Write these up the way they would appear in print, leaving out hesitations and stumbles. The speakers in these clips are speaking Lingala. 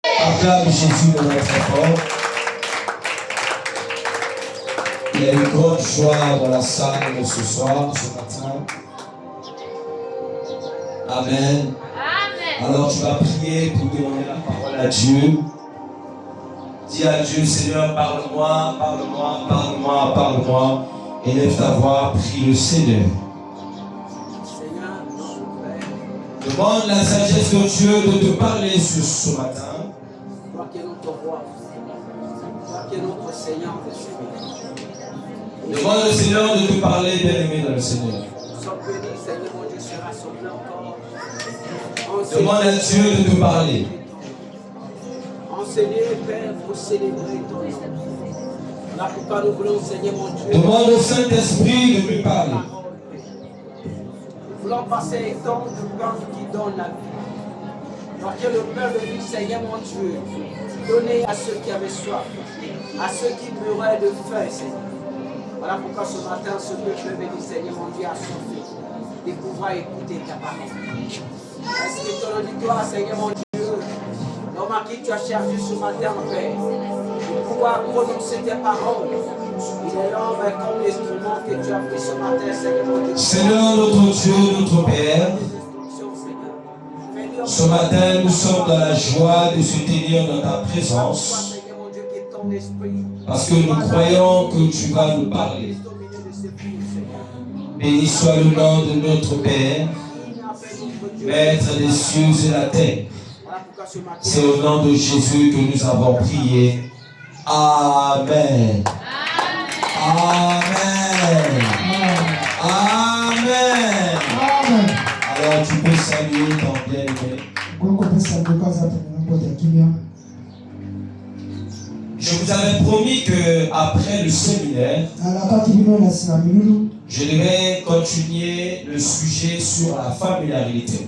Acclame Jésus de notre fort. Il y a une grande joie dans la salle de ce soir, ce matin. Amen. Alors tu vas prier pour demander la parole à Dieu. Dis à Dieu, Seigneur, parle-moi, parle-moi, parle-moi, parle-moi. Élève ta voix, prie le Seigneur. Demande la sagesse de Dieu de te parler ce matin. Toi qui es notre roi, toi qui es notre Seigneur des Seigneurs. Demande au Seigneur de te parler, bien-aimé dans le Seigneur. Nous sommes bénis, Seigneur, mon Dieu, se rassembler encore. Demande à Dieu de te parler. Enseigner, Père, pour célébrer ton nom. Là pourquoi nous voulons, Seigneur, mon Dieu. Demande au Saint-Esprit de te parler. Nous voulons passer un temps de pain qui donne la vie. Parce que le peuple dit, Seigneur, mon Dieu, donnez à ceux qui avaient soif, à ceux qui mouraient de faim, Seigneur. Voilà pourquoi ce matin, ce peuple dit, Seigneur, mon Dieu, a sauvé de pouvoir écouter ta parole. Est-ce que ton auditoire, Seigneur, mon Dieu, l'homme à qui tu as chargé ce matin, Père, de pouvoir prononcer tes paroles. Il est l'homme comme l'instrument que tu as pris ce matin, Seigneur, mon Dieu. Seigneur, notre Dieu, notre Père, ce matin, nous sommes dans la joie de se tenir dans ta présence. Parce que nous croyons que tu vas nous parler. Béni soit le nom de notre Père, Maître des cieux et la terre. C'est au nom de Jésus que nous avons prié. Amen. Amen. Amen. Alors tu peux saluer ton bien-aimé. Je vous avais promis que après le séminaire, je devais continuer le sujet sur la familiarité.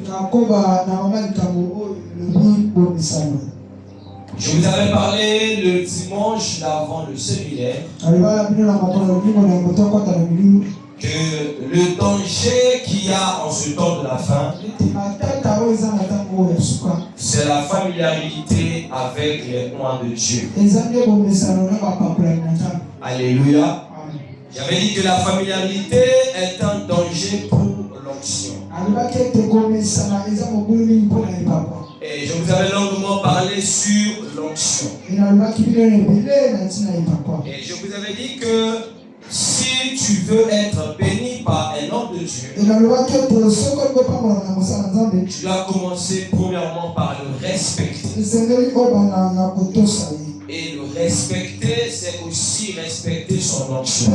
Je vous avais parlé le dimanche d'avant le séminaire que le danger qu'il y a en ce temps de la fin, c'est la familiarité avec les noms de Dieu. Alléluia. J'avais dit que la familiarité est un danger pour l'onction. Et je vous avais longuement parlé sur l'onction. Et je vous avais dit que si tu veux être béni par un homme de Dieu, tu dois commencer premièrement par le respecter. Et le respecter, c'est aussi respecter son onction.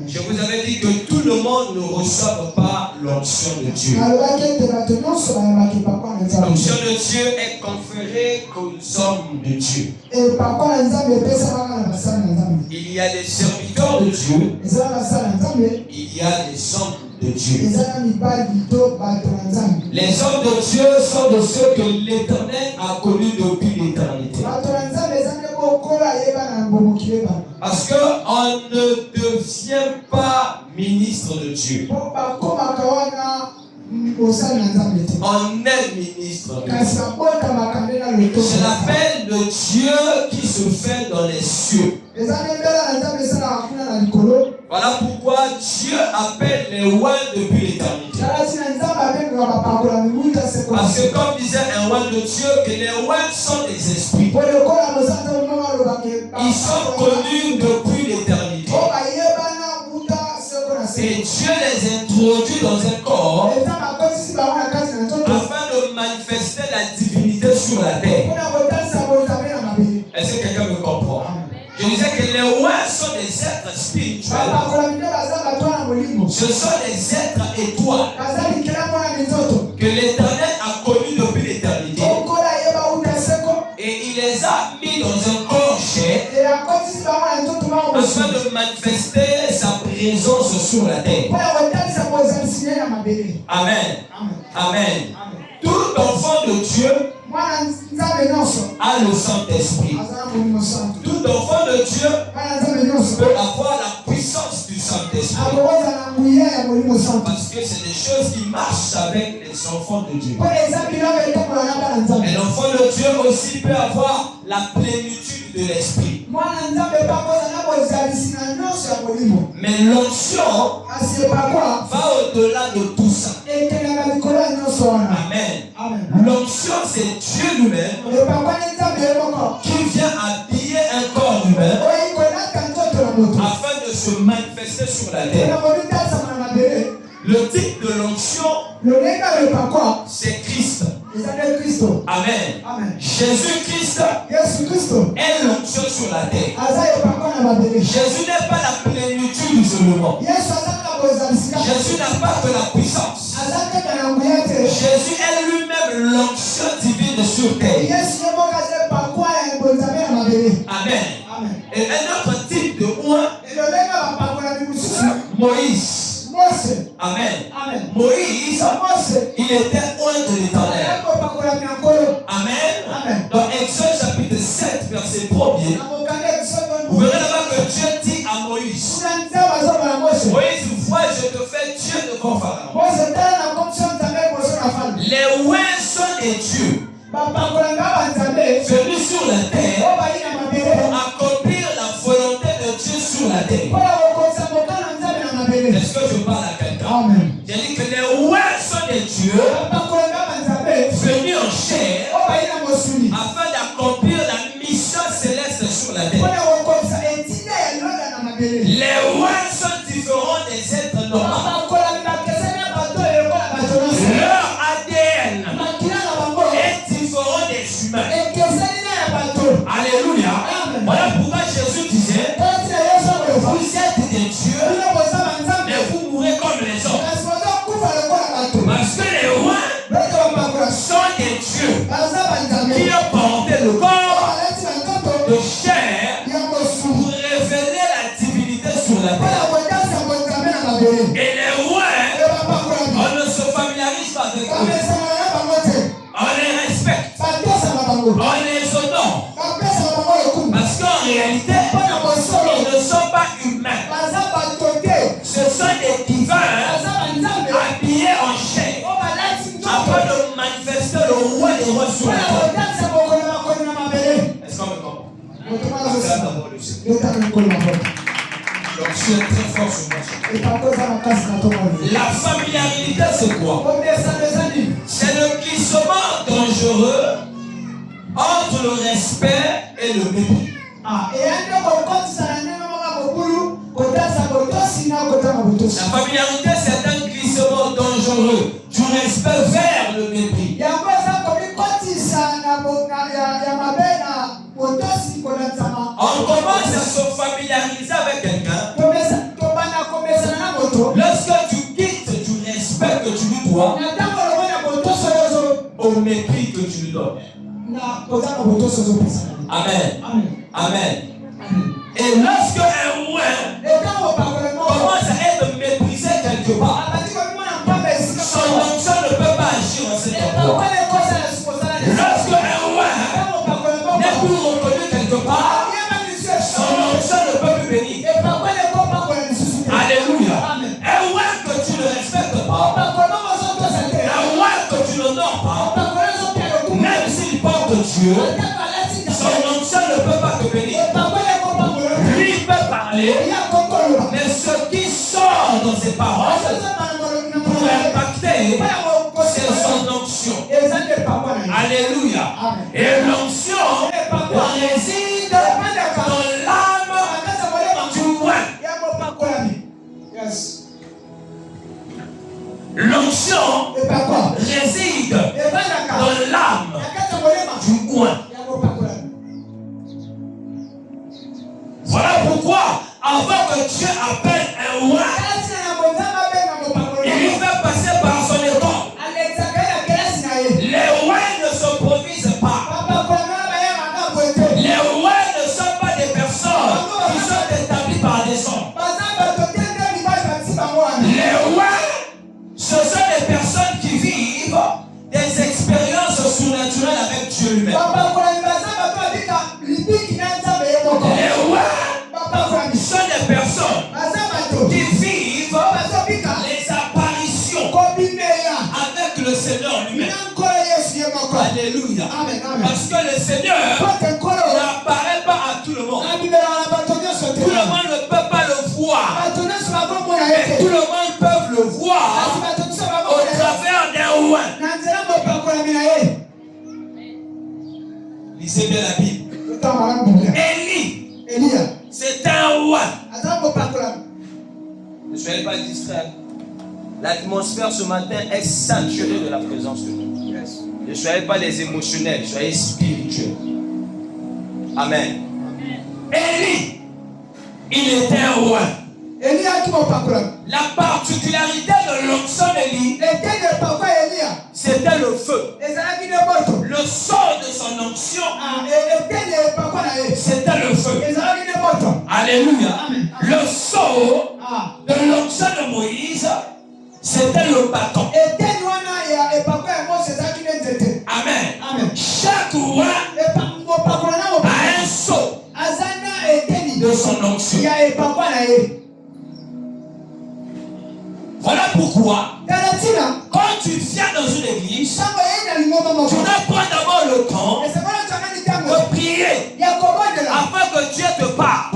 Je vous avais dit que tout le monde ne reçoit pas l'onction de Dieu. L'onction de Dieu est conférée qu'aux hommes de Dieu. Il y a des serviteurs de Dieu. Il y a des hommes de Dieu. Les hommes de Dieu sont de ceux que l'Éternel a connus depuis l'éternité. Parce qu'on ne devient pas ministre de Dieu. On est ministre de Dieu. C'est l'appel de Dieu qui se fait dans les cieux. Voilà pourquoi Dieu appelle les rois depuis l'éternité. Parce que comme disait un roi de Dieu, que les rois sont des esprits. Ils sont connus depuis l'éternité. Et Dieu les introduit dans un corps afin de manifester la divinité sur la terre. Est-ce que quelqu'un me comprend? Je disais que les rois sont des êtres spirituels. Ce sont des êtres étoiles que l'Éternel a connus depuis l'éternité. Et il les a mis dans un corps chair afin de manifester sa présence sur la terre. Amen. Amen. Tout enfant de Dieu a le Saint-Esprit. Tout enfant de Dieu peut avoir la puissance du Saint-Esprit. Parce que c'est des choses qui marchent avec les enfants de Dieu. Et l'enfant de Dieu aussi peut avoir la plénitude de l'esprit. Mais l'onction va au-delà de tout ça. Amen. L'onction, c'est Dieu lui-même qui vient habiller un corps humain afin de se manifester sur la terre. Le type de l'onction, c'est Christ. Amen. Jésus-Christ est l'onction sur la terre. Jésus n'est pas la plénitude seulement. Jésus n'a pas que la puissance. Jésus est lui-même l'onction divine sur terre. Amen. Et un autre type de oint, Moïse. Amen. Moïse, il était oint de l'Éternel. Amen. Dans Exode chapitre 7, verset 1er, vous verrez là-bas que Dieu dit à Moïse, Moïse, vois, je te fais Dieu devant Pharaon. Les oints sont des dieux venus sur la terre pour accomplir la volonté de Dieu sur la terre. Est-ce que je parle à quelqu'un? J'ai dit que les oints sont des dieux venus en chair afin d'accomplir la mission céleste sur la terre. Les oints sont différents des êtres normaux. Leur ADN est différent des humains. Alléluia. Voilà pourquoi Jésus disait, vous êtes des dieux, mais vous mourrez comme les autres. Parce que les oints sont des dieux qui ont porté le corps de chair pour révéler la divinité sur la terre. Et les oints, on ne se familiarise pas avec eux. On les respecte. On les honore. Parce qu'en réalité, ils ne sont pas humains. Ce sont des divins habillés en chair afin de manifester le roi des rois sur la terre. Est-ce qu'on me comprend? Donc je suis très fort sur moi. La familiarité, c'est quoi? C'est le glissement dangereux entre le respect et le mépris. La familiarité, c'est un glissement dangereux du respect vers le mépris. On commence à se familiariser avec quelqu'un. Lorsque tu quittes du respect que tu lui dois au mépris que tu lui donnes. Amen. Amen. Et lorsque un oint commence à être méprisé quelque part, son onction ne peut pas agir en cet endroit. Lorsque un oint n'est plus reconnu quelque part, son onction ne peut plus bénir. Alléluia. Un oint que tu ne respectes pas, un oint que tu n'honores pas, même s'il porte Dieu, son onction ne peut pas te bénir. Lui peut parler, mais ce qui sort dans ses paroles pour impacter, c'est son onction. Alléluia. Et l'onction réside dans l'âme du oint. L'onction réside dans l'âme du oint. Voilà pourquoi, avant que Dieu appelle un oint, il lui fait passer par son école. Les oints ne s'improvisent pas. Les oints ne sont pas des personnes qui sont établies par des hommes. Les oints, ce sont des personnes qui vivent des expériences surnaturelles avec Dieu lui-même. Les oints sont des personnes qui vivent les Alléluia. Parce que le Seigneur n'apparaît pas à tout le monde. Tout le monde ne peut pas le voir. Mais tout le monde peut le voir au travers d'un roi. Lisez bien la Bible. Élie, c'est un roi. Ne soyez pas distraits. L'atmosphère ce matin est saturée de la présence de Dieu. Ne soyez pas des émotionnels, soyez spirituels. Amen. Élie, il était un roi. La particularité de l'onction d'Élie, c'était le feu. Le sort de son onction, c'était le feu. Alléluia. Le sort de l'onction de Moïse, c'était le bâton. Amen. Chaque roi a un sceau de son onction. Voilà pourquoi, quand tu viens dans une église, tu dois prendre d'abord le temps de prier afin que Dieu te parle.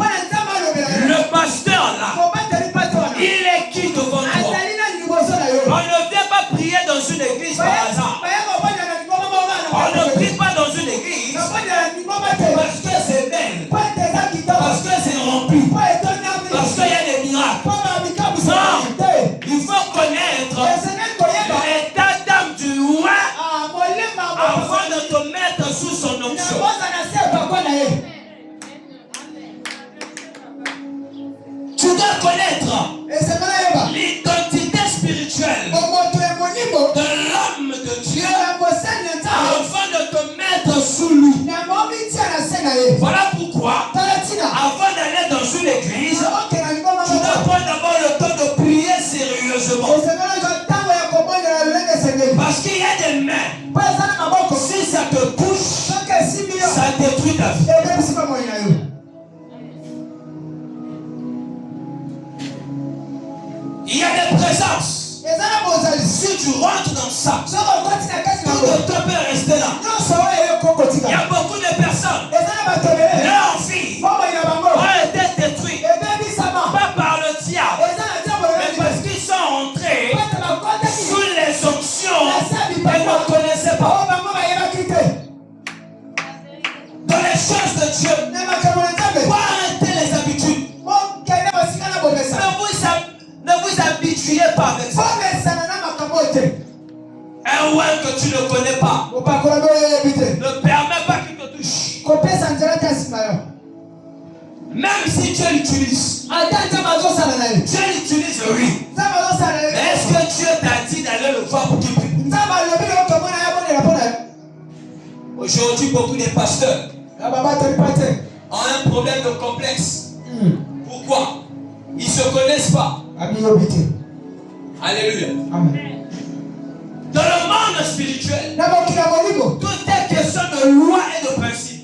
Le pasteur là, il est qui devant toi? On ne vient pas prier dans une église par hasard. On ne prie pas dans une église parce que c'est belle, parce que c'est rempli, parce qu'il y a des miracles. Non, il faut connaître l'état d'âme du roi avant de te mettre sous son onction. Tu dois connaître l'identité spirituelle de l'homme de Dieu afin de te mettre sous lui. Voilà pourquoi, avant d'aller dans une église, tu dois prendre d'abord le temps de prier sérieusement. Parce qu'il y a des mains. Si ça te touche, ça détruit ta vie. Il y a des présences. Si tu rentres dans ça, tout le temps peut rester là. Il y a beaucoup de personnes. Leurs vies ont été détruites. Pas par le diable, mais parce qu'ils sont entrés sous les onctions et ne connaissaient pas. Dans les choses de Dieu, faut arrêter les habitudes. Ne vous habituez pas avec ça. Un roi que tu ne connais pas ne permet pas qu'il te touche. Même si Dieu l'utilise, Dieu l'utilise oui. Mais est-ce que Dieu t'a dit d'aller le voir pour qu'il prie? Aujourd'hui, beaucoup de pasteurs ont un problème de complexe. Pourquoi? Ils ne se connaissent pas. Alléluia. Amen. Dans le monde spirituel, tout est question de loi et de principe.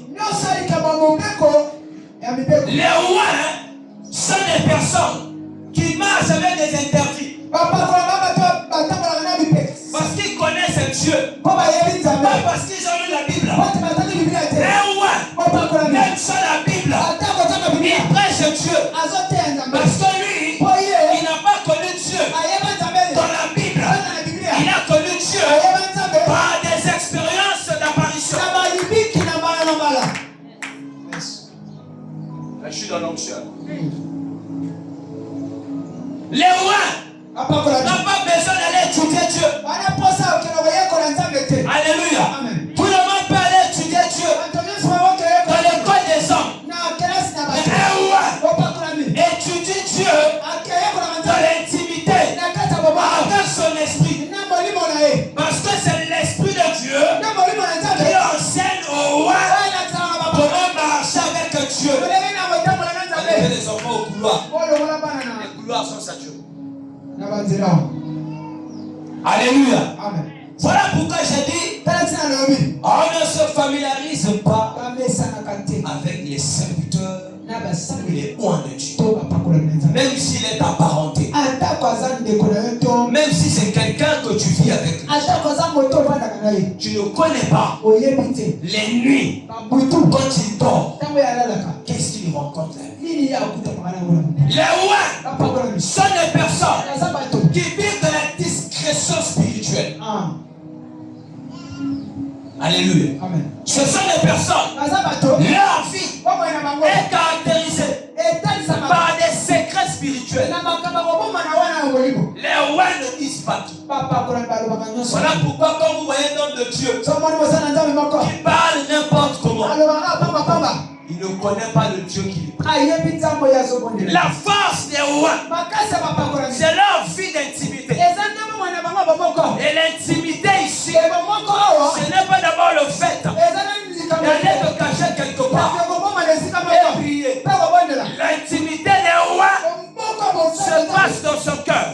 Les rois sont des personnes qui marchent avec des interdits. Parce qu'ils connaissent Dieu. Pas parce qu'ils ont lu la Bible. Les rois, même sans la Bible, ils prêchent Dieu. Parce que lui, il n'a pas connu Dieu dans la Bible. Il a connu Dieu par des expériences d'apparition. Je suis dans l'onction. Les rois n'ont pas besoin d'aller étudier Dieu. Alléluia. Amen. Tout le monde peut aller étudier Dieu dans l'école des hommes. Mais un roi étudie Dieu dans l'intimité avec son esprit. Parce que c'est l'esprit de Dieu qui enseigne au roi comment marcher avec Dieu. Allez, les enfants au couloir. Les couloirs sont saturés. Alléluia. Amen. Voilà pourquoi j'ai dit, on ne se familiarise pas avec les serviteurs ou les oins de Dieu. Même s'il est apparenté. Même si c'est quelqu'un que tu vis avec lui. Tu ne connais pas les nuits quand il dort. Qu'est-ce qu'il rencontre? Les ouins sont des personnes qui vivent de la discrétion spirituelle. Alléluia. Amen. Ce sont des personnes, leur vie est caractérisée par des secrets spirituels. Les ouins ne disent pas tout. Voilà pourquoi quand vous voyez un homme de Dieu qui parle n'importe comment, il ne connaît pas le Dieu qu'il est. La force des ouins, c'est leur vie d'intimité. Et l'intimité ici, ce n'est pas d'abord le fait d'aller te cacher quelque part et prier. L'intimité des ouins se passe dans son cœur.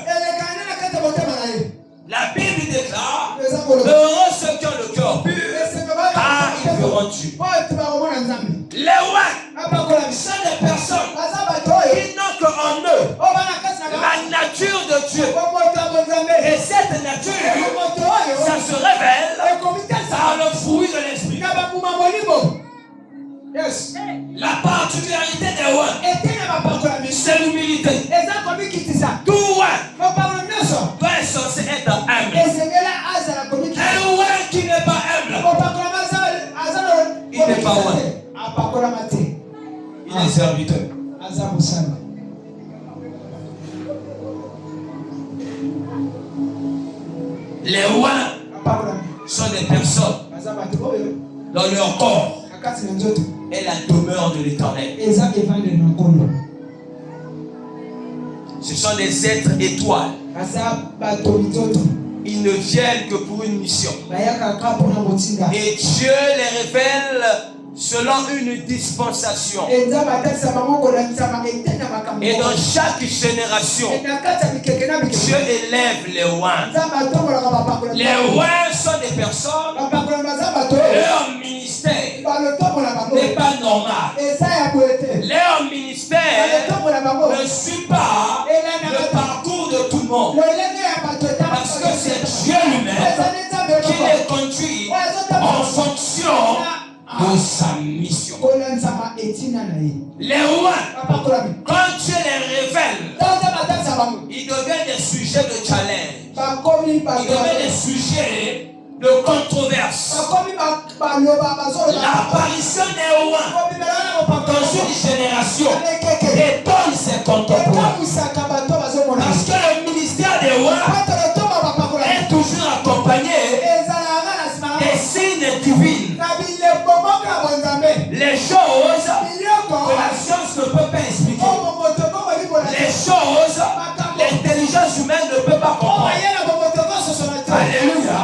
La Bible déclare: heureux ceux qui ont le cœur pur, car ils verront Dieu. Les ouins sont des personnes qui n'ont qu'en eux la nature de Dieu. Et cette nature, ça se révèle par le fruit de l'esprit. Yes. La particularité des ouins, c'est l'humilité. Tout ouin doit être censé être humble. Un ouin qui n'est pas humble, il n'est pas ouin. Il est serviteur. Les ouins sont des personnes dans leur corps est la demeure de l'Éternel. Ce sont des êtres étoiles. Ils ne viennent que pour une mission. Et Dieu les révèle selon une dispensation. Et dans chaque génération, Dieu élève les ouins. Les ouins sont des personnes, leur ministère n'est pas normal. Leur ministère ne suit pas le parcours de tout le monde. Parce que c'est Dieu lui-même qui les conduit en fonction de sa mission. Les ouins, quand Dieu les révèle, ils deviennent des sujets de challenge. Ils deviennent des sujets de controverse. L'apparition des ouins dans une génération étonne ses contemporains. Parce que le ministère des ouins est toujours accompagné des signes divins. Les choses que la science ne peut pas expliquer. Les choses l'intelligence humaine ne peut pas comprendre. Alléluia.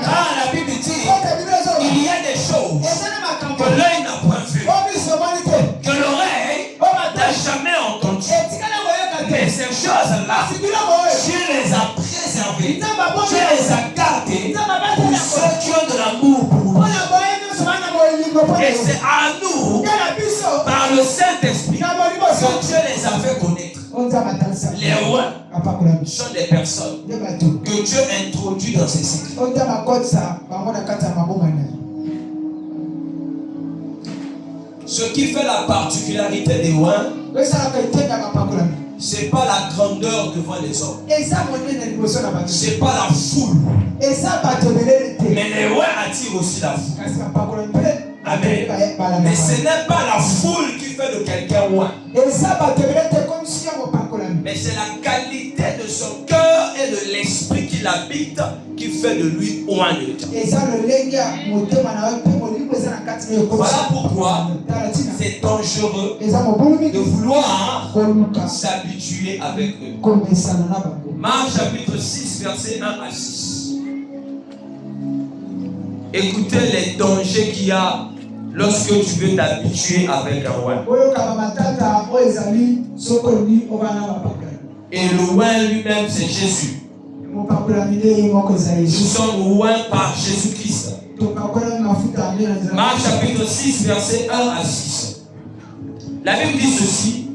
Quand la Bible dit il y a des choses que l'œil n'a point vues, que l'oreille n'a jamais entendues. Mais ces choses-là, Dieu les a préservées, Dieu les a gardées pour ceux qui ont de l'amour pour nous. Et c'est à nous, par le Saint-Esprit, que Dieu les a fait connaître. Les ouins sont des personnes que Dieu introduit dans ses cycles. Ce qui fait la particularité des ouins, c'est pas la grandeur devant les hommes. C'est pas la foule. Mais les ouins attirent aussi la foule. Amen. Mais ce n'est pas la foule qui fait de quelqu'un ouin. Mais c'est la qualité de son cœur et de l'esprit qui l'habite qui fait de lui ouin de Dieu. Voilà pourquoi c'est dangereux de vouloir s'habituer avec eux. Marc chapitre 6, verset 1 à 6. Écoutez les dangers qu'il y a lorsque tu veux t'habituer avec un ouin. Et le ouin lui-même, c'est Jésus. Nous sommes ouins par Jésus-Christ. Marc chapitre 6, verset 1 à 6. La Bible dit ceci.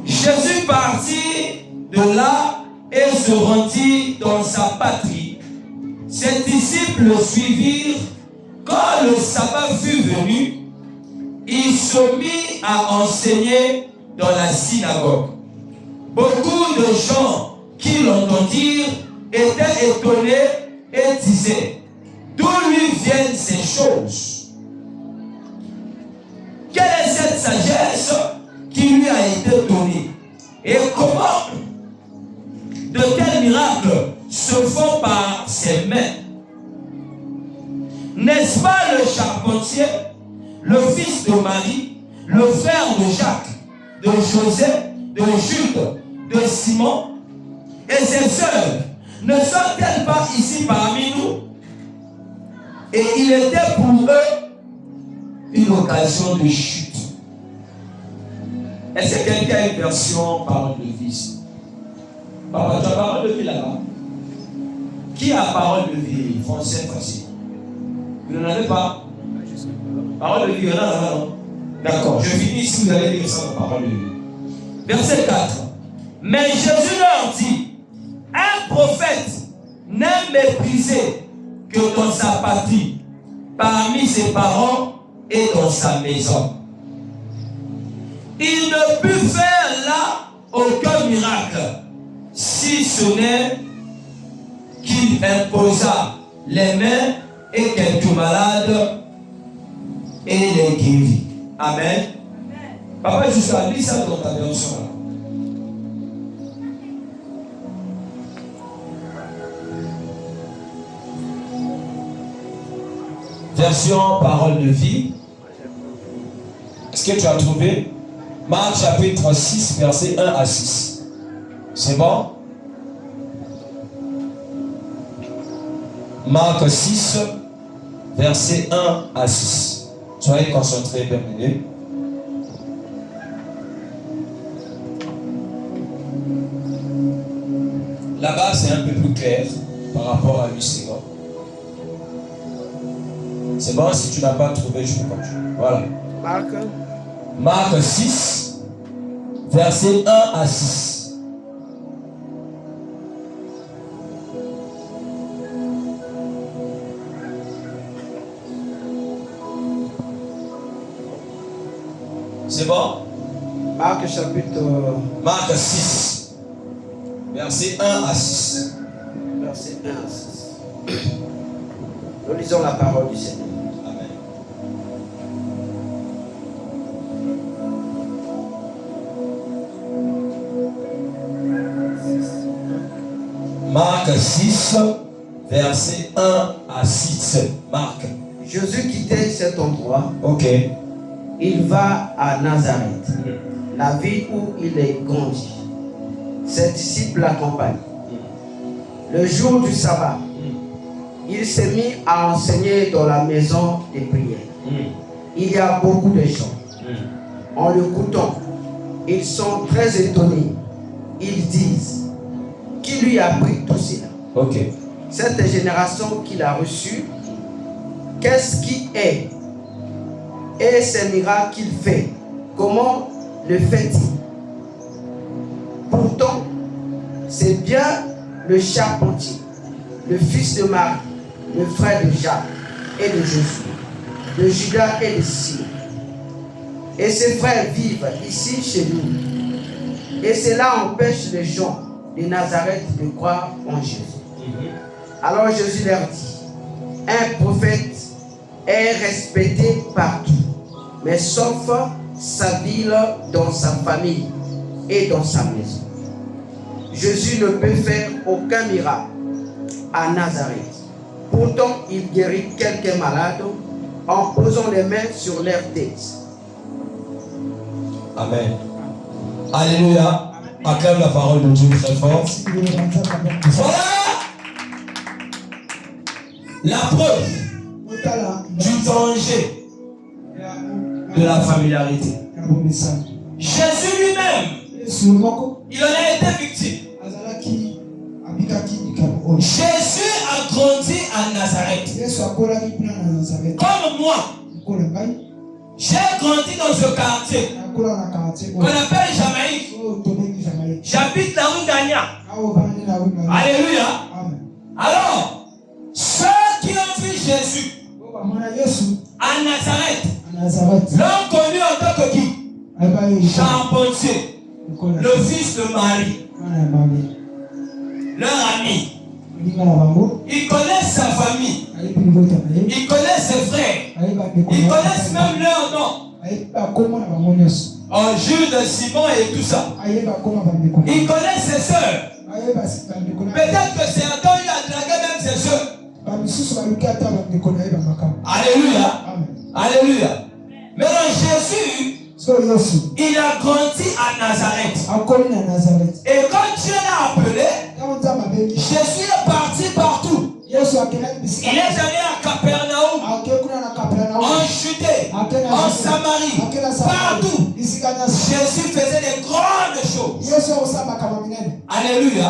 Jésus partit de là et se rendit dans sa patrie. ses disciples le suivirent. Quand le sabbat fut venu, il se mit à enseigner dans la synagogue. Beaucoup de gens qui l'entendirent étaient étonnés et disaient: d'où lui viennent ces choses? Quelle est cette sagesse qui lui a été donnée? Et comment de tels miracles se font par ses mains? N'est-ce pas le charpentier, le fils de Marie, le frère de Jacques, de José, de Jude, de Simon? Et ses sœurs ne sont-elles pas ici parmi nous? Et il était pour eux une occasion de chute. Est-ce que quelqu'un a une version parole de vie ici? Papa, tu as parole de vie là-bas? Qui a parole de vie? Français facile. Vous n'en avez pas? Parole de vie, il y en a là, non? D'accord, je finis ici, vous allez lire ça dans parole de vie. Verset 4. Mais Jésus leur dit: un prophète n'est méprisé que dans sa patrie, parmi ses parents et dans sa maison. Il ne put faire là aucun miracle, si ce n'est qu'il imposa les mains et quelques malades et les guérit. Amen. Papa, jusqu'à lis ça dans ta version là. Version parole de vie. Est-ce que tu as trouvé? Marc chapitre 6, verset 1 à 6. C'est bon? Marc 6, verset 1 à 6. Soyez concentrés, bien-aimés. Là-bas, c'est un peu plus clair par rapport à 8 secondes. C'est bon, si tu n'as pas trouvé, je peux continuer. Voilà. Marc 6, verset 1 à 6. C'est bon? Marc chapitre... Marc 6, verset 1 à 6. Verset 1 à 6. Nous lisons la parole du Seigneur. Amen. Marc 6, verset 1 à 6. Marc. Jésus quittait cet endroit. Ok. Il va à Nazareth, la ville où il est grandi. Ses disciples l'accompagnent. Le jour du sabbat, il s'est mis à enseigner dans la maison des prières. Il y a beaucoup de gens. En l'écoutant, ils sont très étonnés. Ils disent: qui lui a appris tout cela? Ok. Cette génération qu'il a reçue, qu'est-ce qui est? Et ces miracles qu'il fait, comment le fait-il? Pourtant, c'est bien le charpentier, le fils de Marie, le frère de Jacques et de Josué, de Judas et de Simon. Et ses frères vivent ici chez nous. Et cela empêche les gens de Nazareth de croire en Jésus. Alors Jésus leur dit: un prophète est respecté partout, mais sauf sa ville, dans sa famille et dans sa maison. Jésus ne peut faire aucun miracle à Nazareth. Pourtant, il guérit quelques malades en posant les mains sur leur tête. Amen. Alléluia. Acclame la parole de Dieu très fort. Voilà la preuve du danger de la familiarité. Jésus lui-même, il en a été victime. Jésus a grandi à Nazareth. Comme moi, j'ai grandi dans ce quartier qu'on appelle Jamaïque. J'habite la rue Gagna. Alléluia. Alors, Ceux qui ont vu Jésus à Nazareth l'ont connu en tant que qui? Charpentier, le fils de Marie, leur ami. Ils connaissent sa famille, ils connaissent ses frères, ils connaissent même leur nom. En Jude, Simon et tout ça. Ils connaissent ses sœurs. Peut-être que certains ont attraqué même ses sœurs. Alléluia. Alléluia. Mais Jésus, il a grandi à Nazareth. Et quand Dieu l'a appelé, Jésus est parti partout. Il est allé à Capernaum, en Judée, en Samarie, partout. Jésus faisait des grandes choses. Alléluia.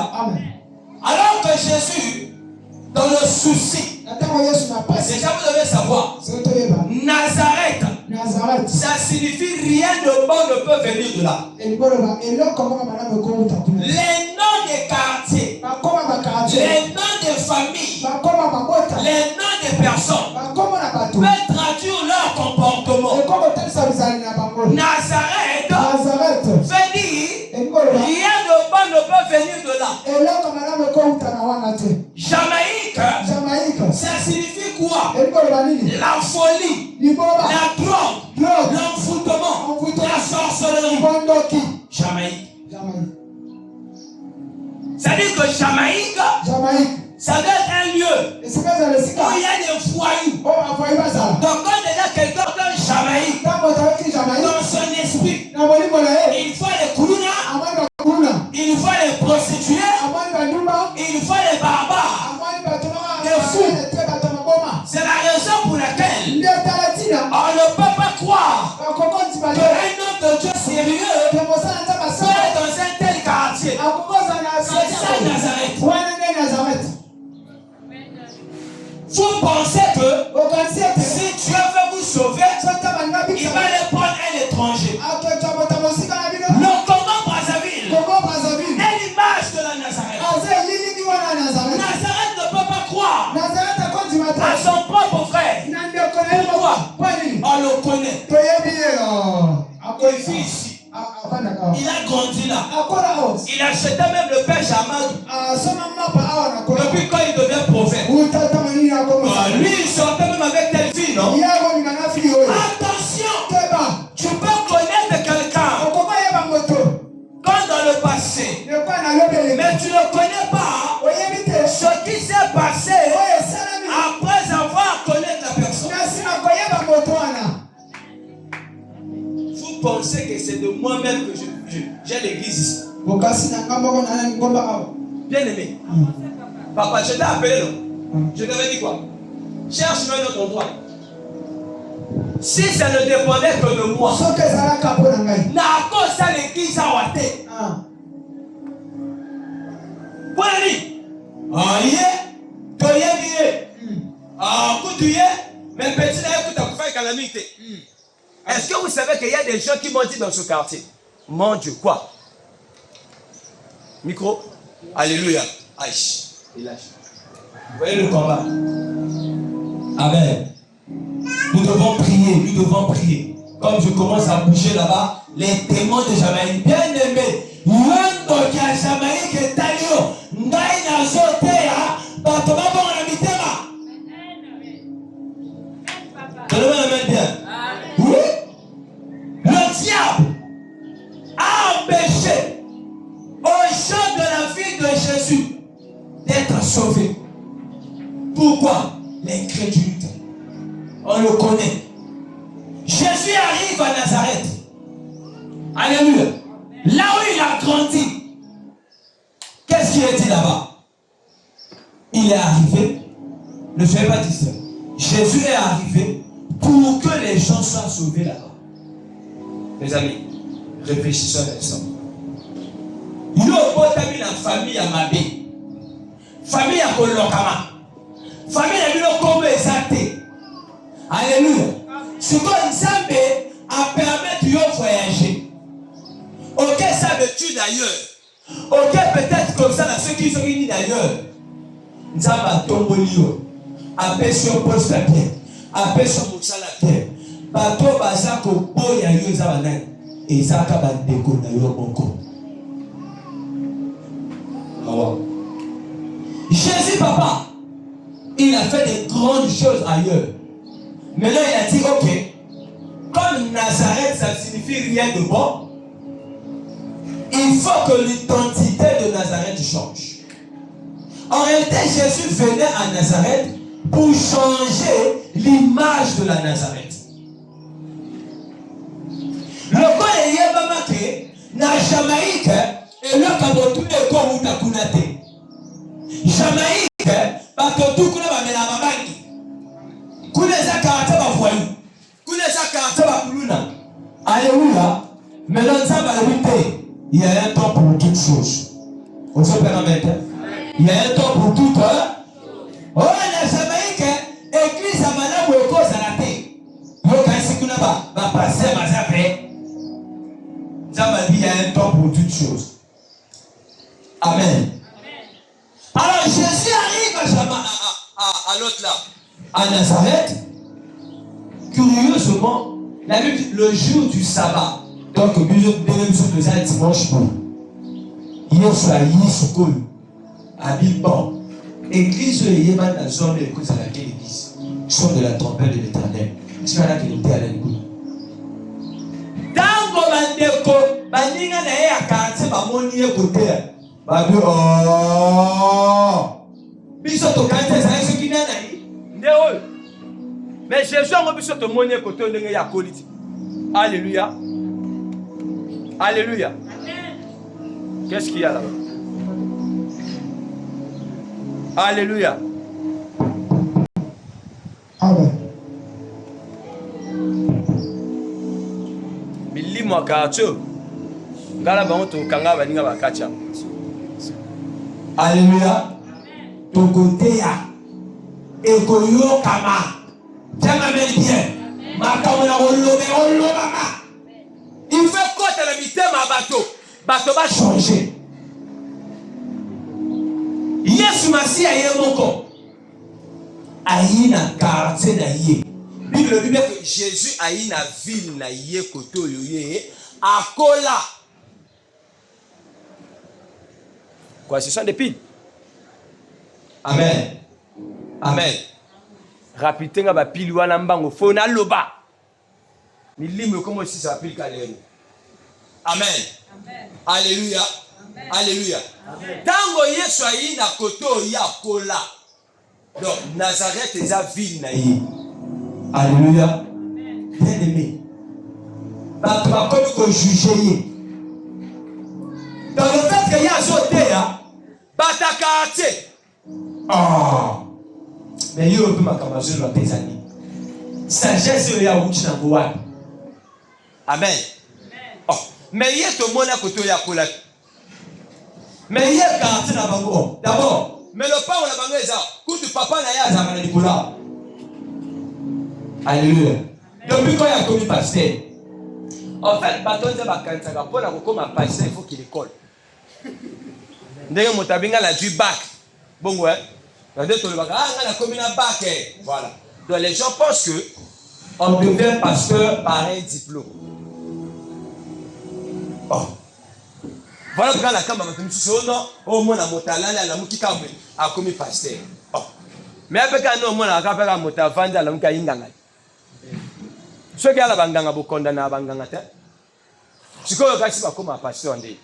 Alors que Jésus, dans le souci, déjà vous devez savoir, Nazareth, ça signifie rien de bon ne peut venir de là. Les noms des quartiers, les noms des familles, les noms des personnes peuvent traduire leur comportement. Nazareth veut dire rien de bon ne peut venir de là. Jamaïque, ça signifie quoi? La folie, la drogue, l'envoûtement, la sorcellerie. Jamaïque. Ça dit que Jamaïque, ça doit être un lieu où il y a des voyous. Donc quand il y a quelqu'un comme Jamaïque, dans son esprit, il faut les koulouna, il faut les prostituées, il faut les barbares, les fous. C'est la raison pour laquelle on ne peut pas croire qu'un homme de Dieu sérieux peut être dans un tel quartier. C'est ça Nazareth. Vous pensez que si Dieu veut vous sauver, il va aller prendre un étranger. Le Congo-Brazzaville est l'image de la Nazareth. Nazareth ne peut pas croire à son propre frère. Pourquoi? On le connaît. Il vit ici. Il a grandi là. Il achetait même le pêche à Amadou. Depuis quand il devient prophète? Lui, il sortait même avec telle fille, non? Attention! Tu peux connaître quelqu'un comme dans le passé, mais tu ne connais pas ce qui s'est passé après avoir connu la personne. Vous pensez que c'est de moi-même que j'ai l'église ici? Bien aimé. Papa, je t'ai appelé, non? Je t'avais dit quoi? Cherche un autre endroit. Si ça ne dépendait que de moi, n'a pas ça l'église à Ouaté. Voilà-lui. Ah, yé, to yé, yé. Ah, coutuye, mais petit là, écoute, à faire calamité. Est-ce que vous savez qu'il y a des gens qui m'ont dit dans ce quartier? Mon Dieu, quoi? Micro. Alléluia. Aïe. Il lâche. Vous voyez le combat? Amen. Nous devons prier. Comme je commence à bouger là-bas, les témoins de Jamaïque, bien aimés, l'un qui a Jamaïque est allé, n'a zotéa, batoma bon la mitema. Donnez-moi la main bien. Oui. Le diable a empêché aux gens de la vie de Jésus d'être sauvés. Pourquoi? L'incrédulité. On le connaît. Jésus arrive à Nazareth. Alléluia. Là où il a grandi. Qu'est-ce qu'il est dit là-bas? Il est arrivé. Ne soyez pas distrait. Jésus est arrivé pour que les gens soient sauvés là-bas. Mes amis, réfléchissons un instant. Il y a la famille à Mabé. Famille à Kolokama. Famille à Biloko exacté. Alléluia. Ce que Nzambe a permis de voyager. Ok, ça veut-tu d'ailleurs? Ok, peut-être comme ça, ceux qui sont unis d'ailleurs. Nzambe a tombé. apesi yo poste à terre, apesi yo mosala terre. Bato baza ko boya yo za banani. Ezaka bandeko na yo moko. Jésus, papa, il a fait de grandes choses ailleurs. Maintenant, il a dit, ok, comme Nazareth, ça signifie rien de bon, il faut que l'identité de Nazareth change. En réalité, Jésus venait à Nazareth pour changer l'image de la Nazareth. Le corps est yébamake, na Jamaïque, et le kabotu est comme utakunate. Jamaïque, batotu kuna bamela mabangi. Kuna za karata ba voyou. Kuna za karata ba kuluna. Alléluia. Maintenant ça va le il y a un temps pour toutes choses. On se permet. Il y a un temps pour toutes. Oh, la Jamaïque, église à madame ou école à la terre. Yo kasi kuna ba passer mazape. Ça va dire il y a un temps pour toutes choses. Amen. Alors Jésus arrive à l'autre là, à Nazareth. Curieusement, la Bible dit le jour du sabbat. Donc, même jour de ça, dimanche pour. Hier soir, hier soir, à Bilbao, église de Yéman, la zone de l'écoute à laquelle l'église, son de la trompette de l'éternel. Tu vas là qu'il était à l'écoute. Tango bandeko, bandinga na ye akatse ba moni ye côté. Ba bi oh. Biso to kante za yesu kinana yi. Ndeo. Mais Jésus a biso to moni ye côté ndenge ya koliti. Alléluia. Alléluia. Amen. Qu'est-ce qu'il y a là-bas? Alléluia. Amen. Milimo akacho. Ngala bango to kanga baninga bakacha. Alléluia. Ton côté ya. Ekoyo kama. Tiens bien. Makamona olobe mama. Il fait quoi dans le mitema bateau? Bateau va changer. Yesu Masi aye moko. Ayi na quartier na ye. Bible dit que Jésus ayi na ville na ye koto yoye akola. Quoi, ce sont des piles? Amen. Amen. Rapitenga ba pile wana mbango fona loba. Milimo comme si ça pile kalero. Amen. Amen. Alléluia. Amen. Alléluia. Amen. Tango Yesu ayi na koto ya kola. Donc Nazareth est la ville na ye. Alléluia. Bien aimé. Bato ba komi ko juger ye. Dans le fait que y a sauté là, batakate. Ah. Mais yo peut makamazo la pesani. Sagesse ya wuchi na boa. Amen. Oh, mais il y a tout le monde à côté de la couleur. Mais il y a quartier na bango. D'abord, mais le pas on a bango ça. Coup du papa na ya za na dikola. Alléluia. Depuis quand il y a commis pasteur? En fait, baton de bakanta ga pour la comme pasteur il faut qu'il école. Ndenge motabinga la du bac. Bon ouais. La deux le bac. Ah, on a commis la bac. Voilà. Donc les gens pensent que on devient pasteur par un diplôme. Oh. Voilà pourquoi la camba m'a dit non, au moins la motalala la mukika a commis pasteur. Oh. Mais avec un homme on a rappelé la motavanda la muka inganga. Ce qui a la banganga bo condamné banganga te. Ce que kasi ba comme pasteur ndé.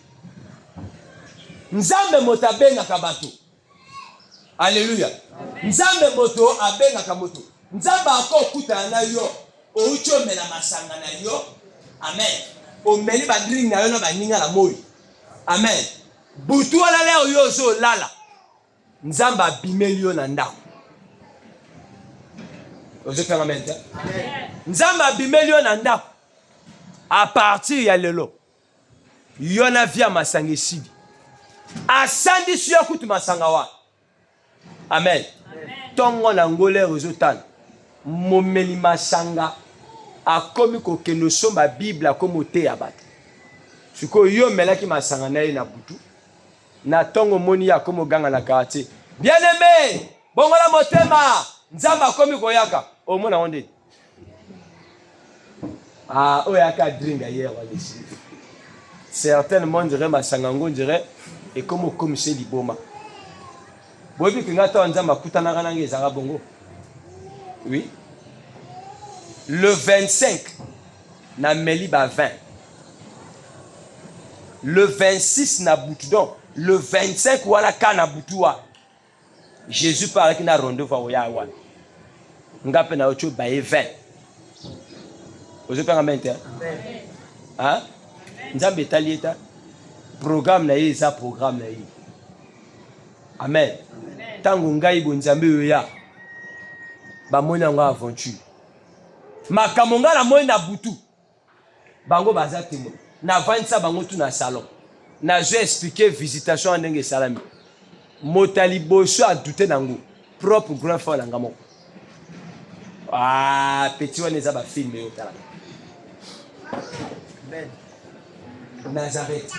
Nzambe motabenga kabato. Alléluia. Nzambe moto abenga kamoto. Nzambe akokuta na yo oucho mena masanga na yo. Amen. O meni bandring na yo na baninga la moyo. Amen. Butu ala leo yo zo lala. Nzamba bimeli yo na ndako. Oje faire amen. Nzamba bimeli yo na ndako. À partir ya lelo. Yo na via masanga sidi. Asandi si yo kutu masanga wa. Amen. Tongo na ngole rezotan. Momeli masanga. Akomi ko keno somba Bible akomi te ya bato. Siko yo melaki masanga na ye na butu. Na tongo moni ya komo ganga na quartier. Bien-aimé, bongola motema. nzamba komi koyaka omona onde ah oyaka dringa hier walisi certainement dirait masangango dirait et comme c'est liboma bobi kinga to nzamba kutana kana ngeza bongo oui le 25 na meli ba 20 le 26 na boutudon le 25 wana kana butua Jésus parle qu'il a rendez-vous au Yahweh. Ngape na ocho baye 20. Ozo panga mente. Hein? Nzambe talieta programme na ye za programme na ye. Amen. Tango ngai bo nzambe yo ya. Ba mona nga aventure. Makamonga na mona butu. Bango baza temo. Na vanisa bango tu na salon. Na je expliquer visitation ndenge salami. Motali boso a douté nango propre grand frère nanga moko ah petit wana eza ba film yo tala amen Nazareth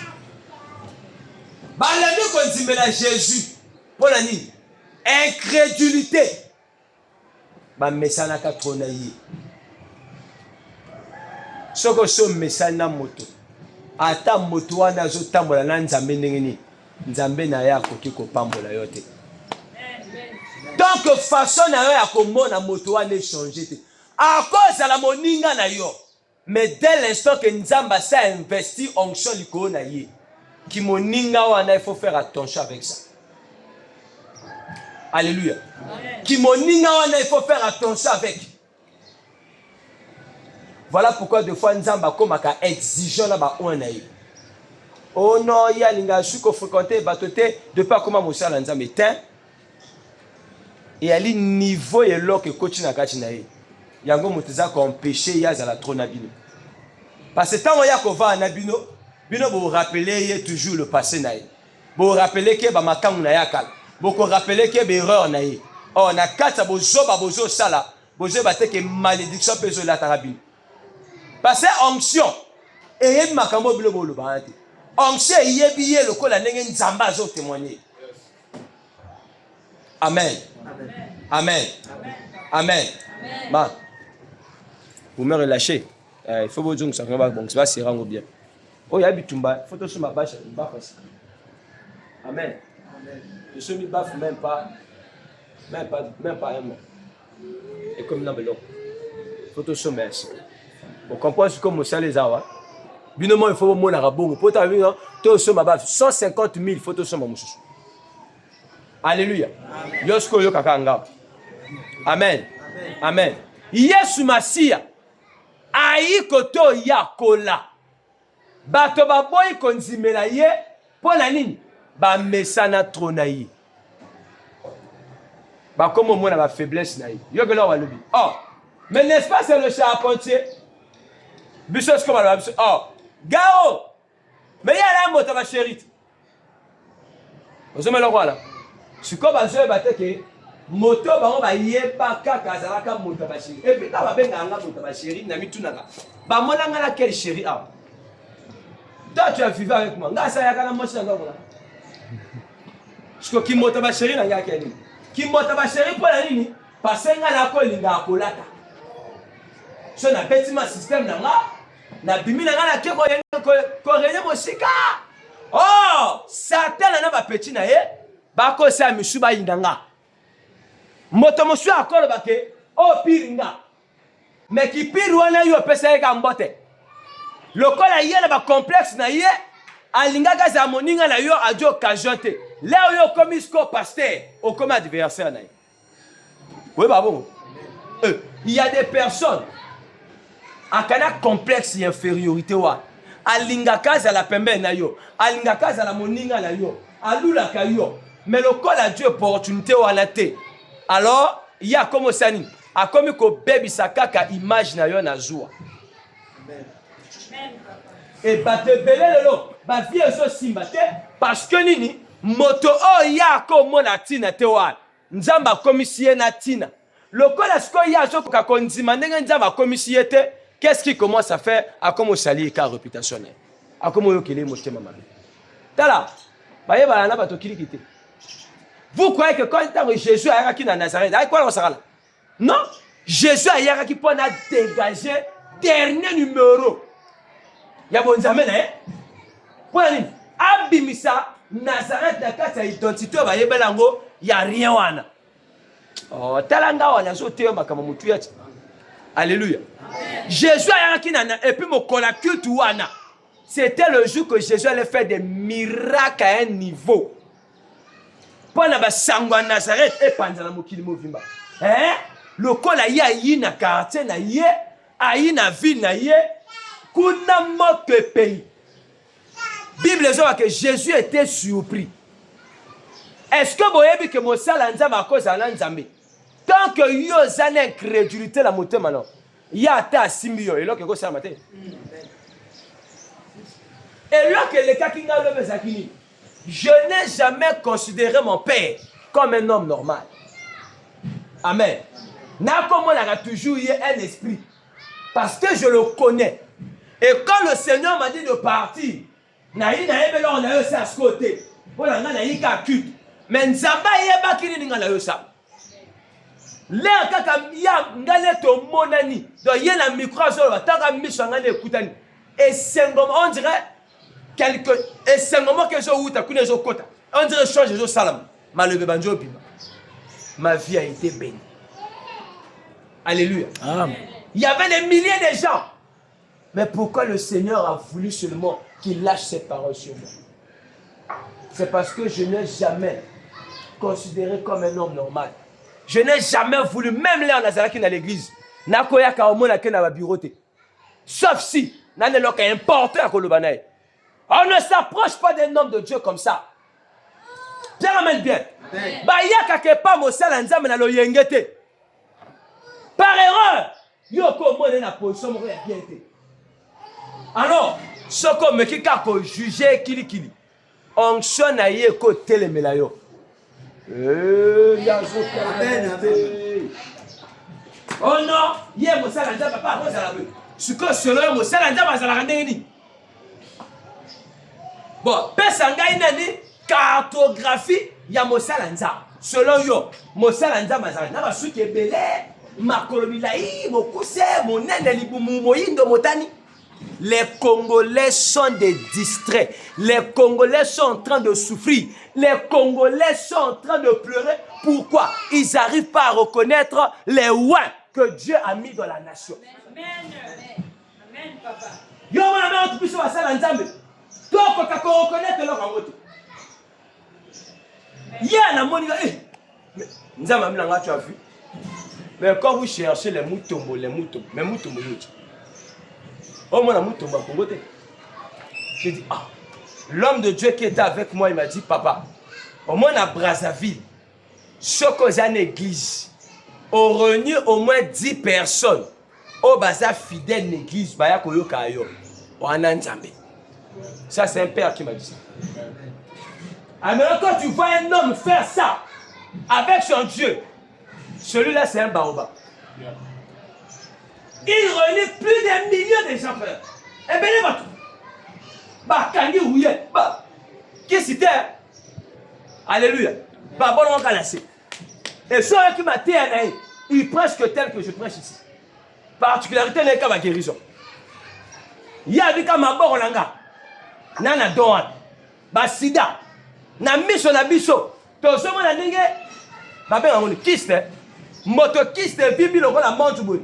balandi konzimela Jésus pona nini incrédulité ba mesana ka trona yi soko so mesana moto ata moto wana zo tambola na nzambe ndenge nini nzambe na ya koki kopambola yo te donc façon na yo ya komona moto wana échanger te à cause la moninga na yo mais dès l'instant que nzamba sa investi onction likolo na ye ki moninga wana il faut faire attention avec ça alléluia ki moninga wana il faut faire attention avec voilà pourquoi des fois nzamba komaka exigeant na ba ona ye oh non, il y a l'inga suko fréquenté batoté de pas comment mon sala nzambe teint et ali niveau et lo que coach na kati na ye yango muteza ko empêcher ya za la trona bino parce que tant ya ko va na bino bino vous rappeler ye toujours le passé na ye vous rappeler que ba makangu na ya kala vous rappeler que be erreur na ye oh na kata bozoba bozo sala bozo bate que malédiction peso la tarabine parce que onction et makambo bilo bolo ba ate onction yebiye lokola ndenge nzamba zo témoigner amen amen amen ma vous me relâchez il faut vous dire que ça va bon ça va se rendre bien oh ya bitumba photo sur ma bâche ba face amen je suis mi baf même pas un mot et comme na belo photo sur merci on comprend ce comme ça les awa binomoi il faut mona rabongo pour ta vie to so ma baf 150 000 photos sur mon chouchou alléluia yosko yo kakanga amen amen yesu masia ayi koto ya kola bato baboyi konzimela ye pona nini ba mesana trona ye ba comme mona ba faiblesse na ye yo que là va lobi oh mais n'est-ce pas c'est le charpentier bisos comme la bisos oh gao mais ya la moto ma chérie vous me le voilà si comme bazo bateke moto bango ba yeba kaka zalaka moto ba chérie et puis ta ba benga nga moto ba chérie na mitunaka ba mona nga la quelle chérie ah toi tu as vécu avec moi nga sa ya kana moto nga voilà qui moto ba chérie na nga keni qui moto ba chérie pour la nini parce nga na ko linga akolata so na bâtiment système na nga na bimi na nga na keko ko rene mosika oh satan na ba petit na ye ba ko sa misu ba yindanga moto mosu akolo ba ke o piringa mais ki piru wana yo pesa ka mbote lokola ye na ba complexe na ye alinga ka za moninga na yo ajo kajote leo yo komisko pasteur au comme adversaire na ye oui bah bon il y a des personnes akana complexe infériorité wa alinga kaza la pembe na yo alinga kaza la moninga na yo alula ka yo mais le col a Dieu opportunité wana te alors il y a comme sani a comme ko baby sakaka image na yo na joie amen et bate belé lelo ba vie so simba te parce que nini moto o ya ko mona tina te wa nzamba komisie na tina le col a sko ya so ka konzima ndenge nzamba komisie te qu'est-ce qui commence à faire à comme sali ka réputation à comme yo kele motema mabe tala baye bana bato kilikite. Vous croyez que quand Jésus a été à Nazareth, avec quoi on s'arrête là? Non, Jésus a yaki pour dégager dernier numéro. Il y a bon jamais là. Pour abimisa Nazareth na kati ya identité ba yebelango ya rien wana. Oh talanga wana so te makama mutu ya. Alléluia. Jésus a yaki nana et puis mon kola culte wana. C'était le jour que Jésus allait faire des miracles à un niveau. Pendant ba sangwa Nazareth et panzana mokili movimba. Le col a yi na quartier na ye, ayi na ville na ye, kuna moke pays. Bible dit que Jésus était surpris. Est-ce que vous voyez que mon sala nzamba à cause de nzambe? Tant que yo zane incrédulité la moté maintenant, y a ta simbio et là que ça matin. Et là que les kakinga le bezakini, je n'ai jamais considéré mon père comme un homme normal. Amen. N'a comme on a toujours eu un esprit. Parce que je le connais. Et quand le Seigneur m'a dit de partir, on a eu ça à ce côté. On a eu un culte. Mais Nzamba yeba kini nga na yo ça. L'air kaka ya ngale to monani. Donc il y a la micro sur la tanga mission ngane ekutani. Et c'est comme on dirait quelque et c'est comme que je outa kune zo kota. On dirait change zo salam. Malebe banjo pima. Ma vie a été bénie. Alléluia. Amen. Il y avait des milliers de gens. Mais pourquoi le Seigneur a voulu seulement qu'il lâche ses paroles sur moi? C'est parce que je n'ai jamais considéré comme un homme normal. Je n'ai jamais voulu, même là en Nazareth qui est dans l'église, nakoya ka omona ke na ba bureauté. Sauf si nane loka important ko lobanaye. On ne s'approche pas d'un homme de Dieu comme ça. Pierre amène bien. Ba yaka ke pa mosala nzambe na lo yengete. Par erreur, yoko mone na position moko ya bien te. Alors, soko mekika ko juger kili kili. Onction na ye ko telemela yo. Oh non, ye mosala nzambe pa ko zala be. Siko solo mosala nzambe zala ndeni. Bon, pesa ngai nani cartographie ya mosala nzambe. Selon yo, mosala nzambe zala na ba suki ebele. Les Congolais sont des distraits. Les Congolais sont en train de souffrir. Les Congolais sont en train de pleurer. Pourquoi? Ils n'arrivent pas à reconnaître les oins que Dieu a mis dans la nation. Amen. Amen, papa. Yo, on puisse passer l'ensemble. Donc, on reconnaître leur amour. Il y a un amour. Nous avons tu as vu. Mais quand vous cherchez les moutons, mais moutons, oh, mon mouton, j'ai dit, ah, l'homme de Dieu qui était avec moi, il m'a dit, papa, au moins à Brazzaville, ce que j'ai en église, on réunit au moins 10 personnes, au bazar fidèle l'église, ça, c'est un père qui m'a dit ça. Alors, quand tu vois un homme faire ça avec son Dieu, celui-là, c'est un baobab. Il réunit plus d'un million de gens, frère. Eh bien, il va tout. Bah, Kandi Ouye. Bah, qui c'était? Alléluia. Bah, bon, on va lancer. Et ceux qui m'a dit, il prêche que tel que je prêche ici. Particularité, n'est qu'à ma guérison. Il y a des cas, ma bon, Nana Doan. Bah, Sida. Na mission na biso. Tout ce monde a dit, bah, ben, on est kiste. Motokiste bibi loko la manche boy.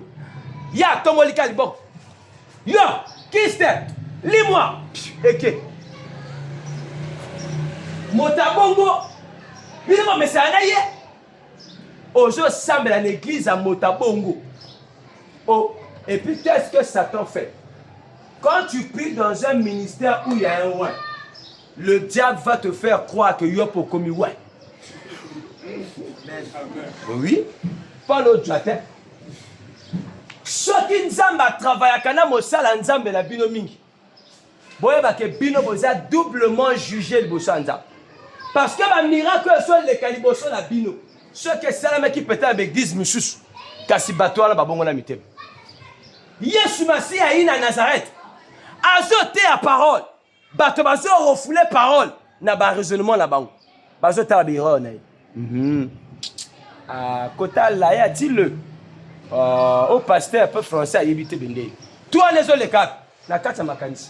Ya tomolika libok. Yo, kiste, lis-moi. Eke. Motabongo. Bilimo mesana ye. Ojo semble à l'église à Motabongo. Oh, et puis qu'est-ce que Satan fait? Quand tu pries dans un ministère où il y a un roi, le diable va te faire croire que yo pour commis ouais. Oui. Pas l'autre jatin. Ce qui nzamba travaille à kana mosala nzambe la bino mingi. Boye ba ke bino boza doublement jugé le bosanza. Parce que ba miracle soit les caliboso la bino. Ce que salama qui peut avec 10 musus. Kasi bato ala ba bongo na mitem. Yesu Masi a ina Nazareth. Azote à parole. Bato bazo refoulé parole na ba raisonnement la bango. Bazo ta biro na. Ah, kota la ya dit-le. Au pasteur, un peu français, à éviter Bendé. Toi, les autres, les quatre, la carte, ça m'a canissé.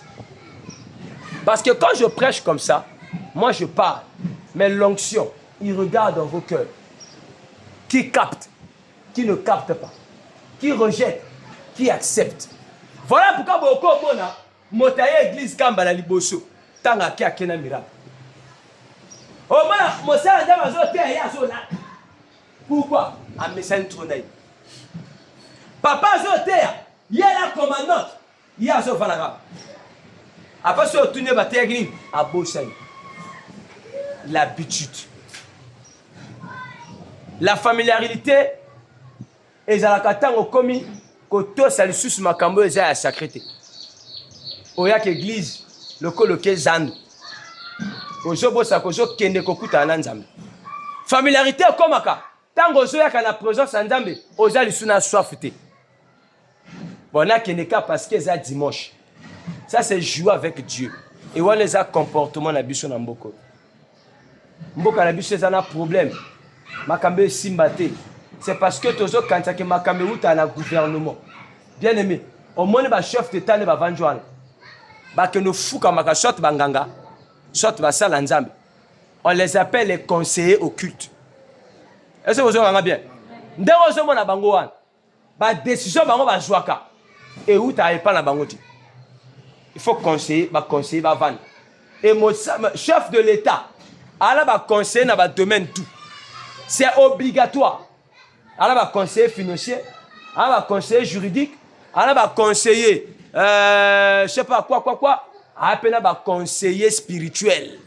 Parce que quand je prêche comme ça, moi je parle, mais l'onction, il regarde dans vos cœurs. Qui capte, qui ne capte pas, qui rejette, qui accepte. Voilà pourquoi beaucoup de gens, motaye église kamba na liboso, tanga ki akena miracle. Oh mana, mosala ndama zo te ya zo na. Pourquoi? A message tronaï. Papa zo te ya, il est la commandante, il y a zo vanara. Après ce tourner ba te église à Bossani. L'habitude. La familiarité et à la katanga komi koto salisusu makambo eza ya sacrité. Oya ke église loke zandu. Ozo bosa kozo kende kokuta na nzambe. Familiarité komaka. Tango ozo ya kana présence ya nzambe, oza lisuna soif te. Bona kende ka parce que ça dimanche. Ça c'est jouer avec Dieu. Et on les a comportement na biso na mboko. Mboka na biso eza na problème. Makambe simbate. C'est parce que tozo kanta ke makambe uta na gouvernement. Bien aimé, au moins ba chef d'état ne ba vanjwana. Ba que nous fouka maka shot banganga. Shot ba sala nzambe. On les appelle les conseillers occultes. Est-ce que vous avez bien? Ndeko zo mona bango wana. Ba décision bango ba jouaka. Et uta e pa na bango ti. Il faut conseiller, va vendre. Et mon chef de l'État, elle va conseiller dans le domaine tout. C'est obligatoire. Elle va conseiller financier, elle va conseiller juridique, elle va conseiller, je sais pas quoi. Elle va conseiller spirituel.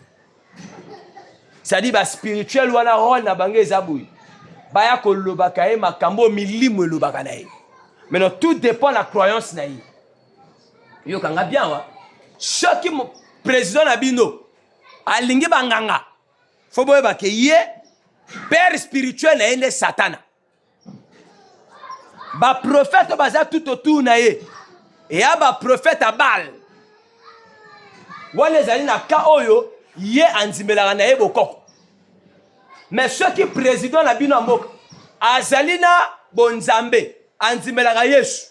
C'est-à-dire, spirituel, ou ana rôle na bange zaboui. Baya ko lobakaye makambo milimu lobakanaye. Mais tout dépend de la croyance naïe. Yo kanga bien wa. Chaque président nabino alingi banganga. Faut boye ba ke ye père spirituel na ende satana. Ba prophète baza tout autour na ye. Et ba prophète a Baal. Wale zali na ka oyo ye anzimelaka na ye bokoko. Mais ceux qui président nabino mboka azali na bonzambe anzimelaka Yesu.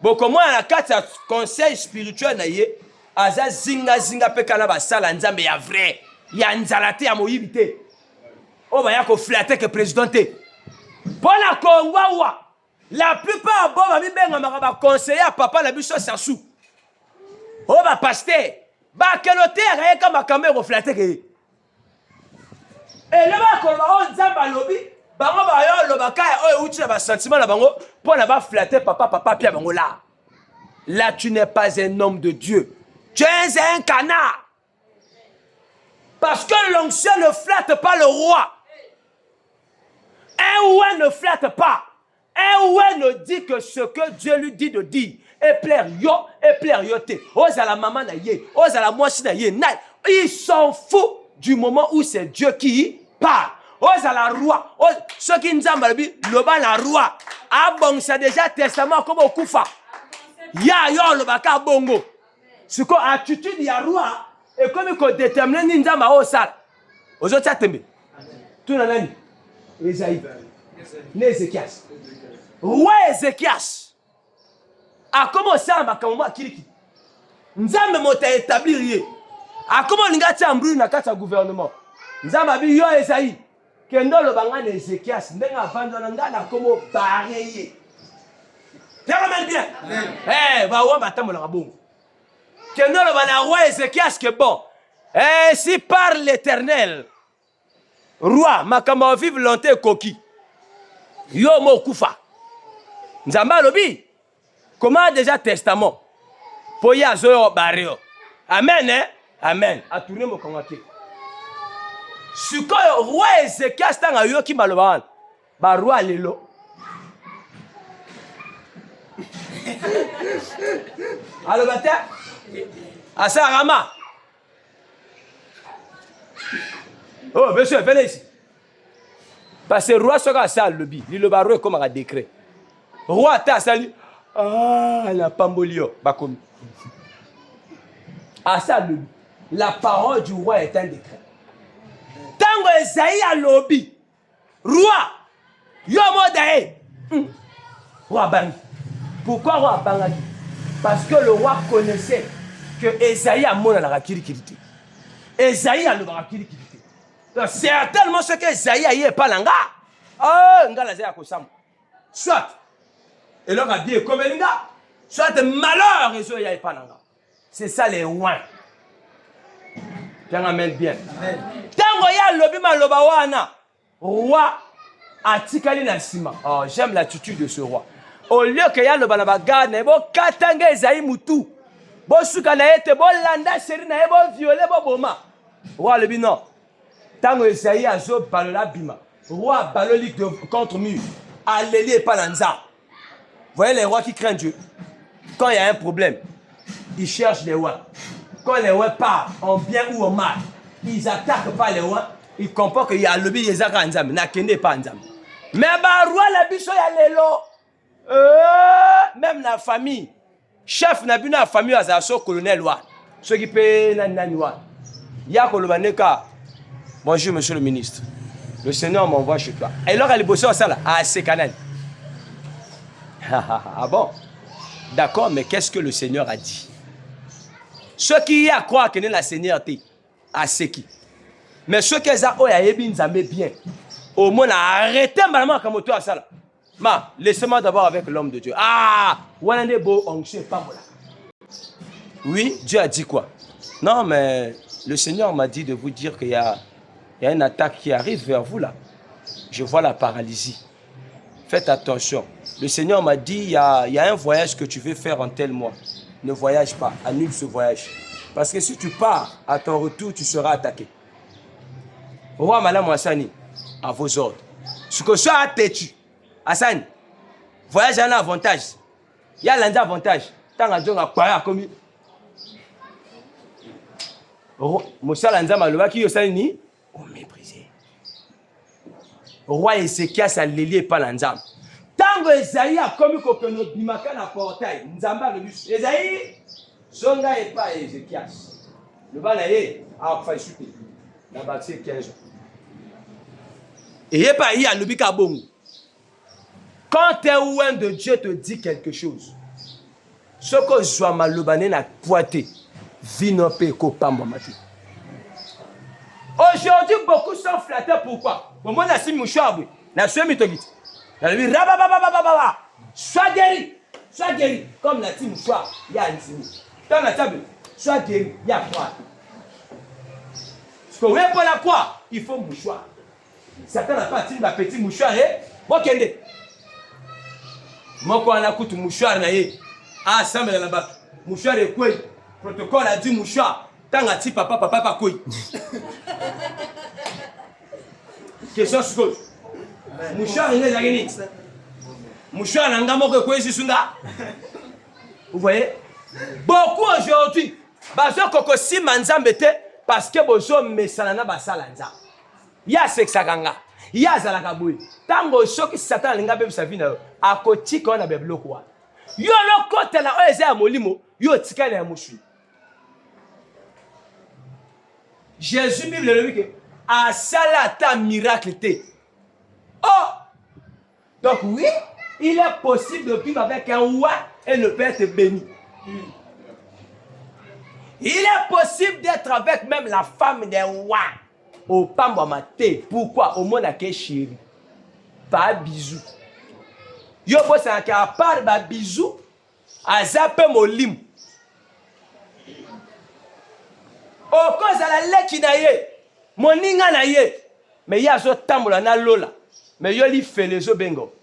Boko mwana na kati ya conseil spirituel na ye aza zinga pe kana basala nzambe ya vrai ya nzalate ya moyibi te o ba ya ko flatter que président te pona kongwa wa la plupart bo ba mibenga maka ba conseiller papa na biso sasu o ba pasteur ba kelote ya ka makambe ko flatter ke et le ba ko ba nzamba lobi bango ba yo lobaka oyo uti ba sentiment na bango pona ba flatter papa pia bango là. Là tu n'es pas un homme de Dieu. Tu es un canard. Parce que l'onction ne flatte pas le roi. Un oué ne flatte pas. Un oué ne dit que ce que Dieu lui dit de dire. Et plaire yote. Ose à la maman na ye. Ose à la moitié na ye. Il s'en fout du moment où c'est Dieu qui parle. Ose à la roi. Ceux qui nous ont dit, la roi. Ah bon, c'est déjà testament comme au Koufa. Ya yo le baka bongo. Ce qu'on attitude ya roi. Et comme il détermine ninjama au sal. Aux autres tembe. Tout na nani. Esaïe. Nézéchias. Roi Ézéchias. A commencé à makamwa kiliki. Nzambe mota établir yé. A comment ninga tchambru na kata gouvernement. Nzamba bi yo Esaïe. Kendo lo banga Ézéchias ndenga vando na ngana como barré. T'as bien. Va voir ma table la bongo. Que nous le roi Ézéchias que bon. Si par l'Éternel, roi, ma kama vive longtemps coquille. Yo mo kufa. Nzamba lobi. Comment déjà testament? Poya zo barrio. Amen hein? Amen. A tourner mo kongaki. Suko roi Ézéchias tanga yo ki maloban. Ba roi lelo. Allo bata Asa Rama. Oh monsieur, venez ici. Parce que le roi sera ça le bi. Le barreau comme un décret. Roi ta sali. Ah la pambolio bakomi. Asa le bi. La parole du roi est un décret. Tango Esaïe a lobby. Roi. Yo modae. Roi Bangi. Pourquoi Roi Bangi? Parce que le roi connaissait que Esaïe a mon la kirikirité. Esaïe a le kirikirité. Donc certainement ce que Esaïe a eu pas langa. Oh, nga la zaya kosam. Soit et leur a dit comme nga, soit malheur et so ya pas langa. C'est ça les ouins. Tiens amène bien. Tango ya lobi maloba wana. Roi atikali na sima. Oh, j'aime l'attitude de ce roi. Au lieu que ya loba na bagane bo katanga Esaïe mutu. Bo suka na ete bo landa chéri na e bo violer bo boma. Roi lobi non. Tango Esaïe azo balola bima. Roi baloli contre mur. Alléluia et pas l'anza. Voyez les rois qui craignent Dieu. Quand il y a un problème, ils cherchent les rois. Quand les rois partent en bien ou en mal, ils n'attaquent pas les rois. Ils comprennent qu'il y a le lobby, ils ont un zam. N'a pas un zam. Mais bah roi la biso ya lelo. Même la famille. Chef n'a pas la famille à sa colonel roi. Ceux qui paient nani roi. Ya kolobaneka. Bonjour monsieur le ministre. Le Seigneur m'envoie chez toi. Et alors elle est bossée ça là, à ces canaux. Ah bon? D'accord, mais qu'est-ce que le Seigneur a dit? Ceux qui y a croient que la Seigneur est à ce qui. Mais ceux qui ont bien, au moins arrêtez maman comme toi ça là. Ma, laissez-moi d'abord avec l'homme de Dieu. Ah, oui, Dieu a dit quoi? Non, mais le Seigneur m'a dit de vous dire qu'il y a une attaque qui arrive vers vous là. Je vois la paralysie. Faites attention. Le Seigneur m'a dit, il y a un voyage que tu veux faire en tel mois. Ne voyage pas, annule ce voyage. Parce que si tu pars, à ton retour, tu seras attaqué. Roi Madame Hassani, à vos ordres. Ce que soit têtu. Hassani, voyage a un avantage. Il y a l'un avantage. Tant que Dieu a quoi comme Moussa Lanzama, le qui est ni on méprisé. Roi Ezekias a lélié par l'anzam. Tant que Esaïe a commis que nos bimaka na portail, Nzamba le bus. Esaïe, Zonga et pas Ezekias. Le balaye a fait chuter. La bâtie 15 ans. Et pas y a le bikabong. Quand un ouin de Dieu te dit quelque chose, ce que je sois maloubané n'a poité, vinope kopamba mati. Aujourd'hui, beaucoup sont flattés. Pourquoi? Pour moi, je suis mouchard. Je suis mitogit. Je lui dis, sois guéri. Sois guéri. Comme la team mouchoir, il y a une signe. Dans la table, sois guéri. Il y a quoi? Parce que oui, pour la quoi? Il faut mouchoir. Satan n'a pas tiré ma petite mouchoir. Bon, kende. Moi, quand on a coupé mouchoir, ah, ça me là-bas. Mouchoir est quoi? Protocole a dit mouchoir. Tant que tu papa pas quoi. Question chose. Mouchoir il est là gagné. Mouchoir n'a pas que quoi ici vous voyez? Beaucoup aujourd'hui, bazo koko si manzambe te parce que bozo mesalana basalanza. Ya sexaganga. Ya zalaka boy. Tango soki Satan linga be sa vie na akoti ko na be bloko. Yo lo kote la oeze ya molimo, yo tika na mushu. Jésus, Bible le dit que à salata miracle. Oh! Donc oui, il est possible de vivre avec un roi et ne pas être béni. Il est possible d'être avec même la femme d'un roi. Au pambamate. Pourquoi? Au monde à quel chéri? Pas bisou. Yo bosse à part ba bisou. À zappe molim. Au cause à la leki na ye, moninga na ye, mais ya zo tambola na lola, mais yo li fait les bengo.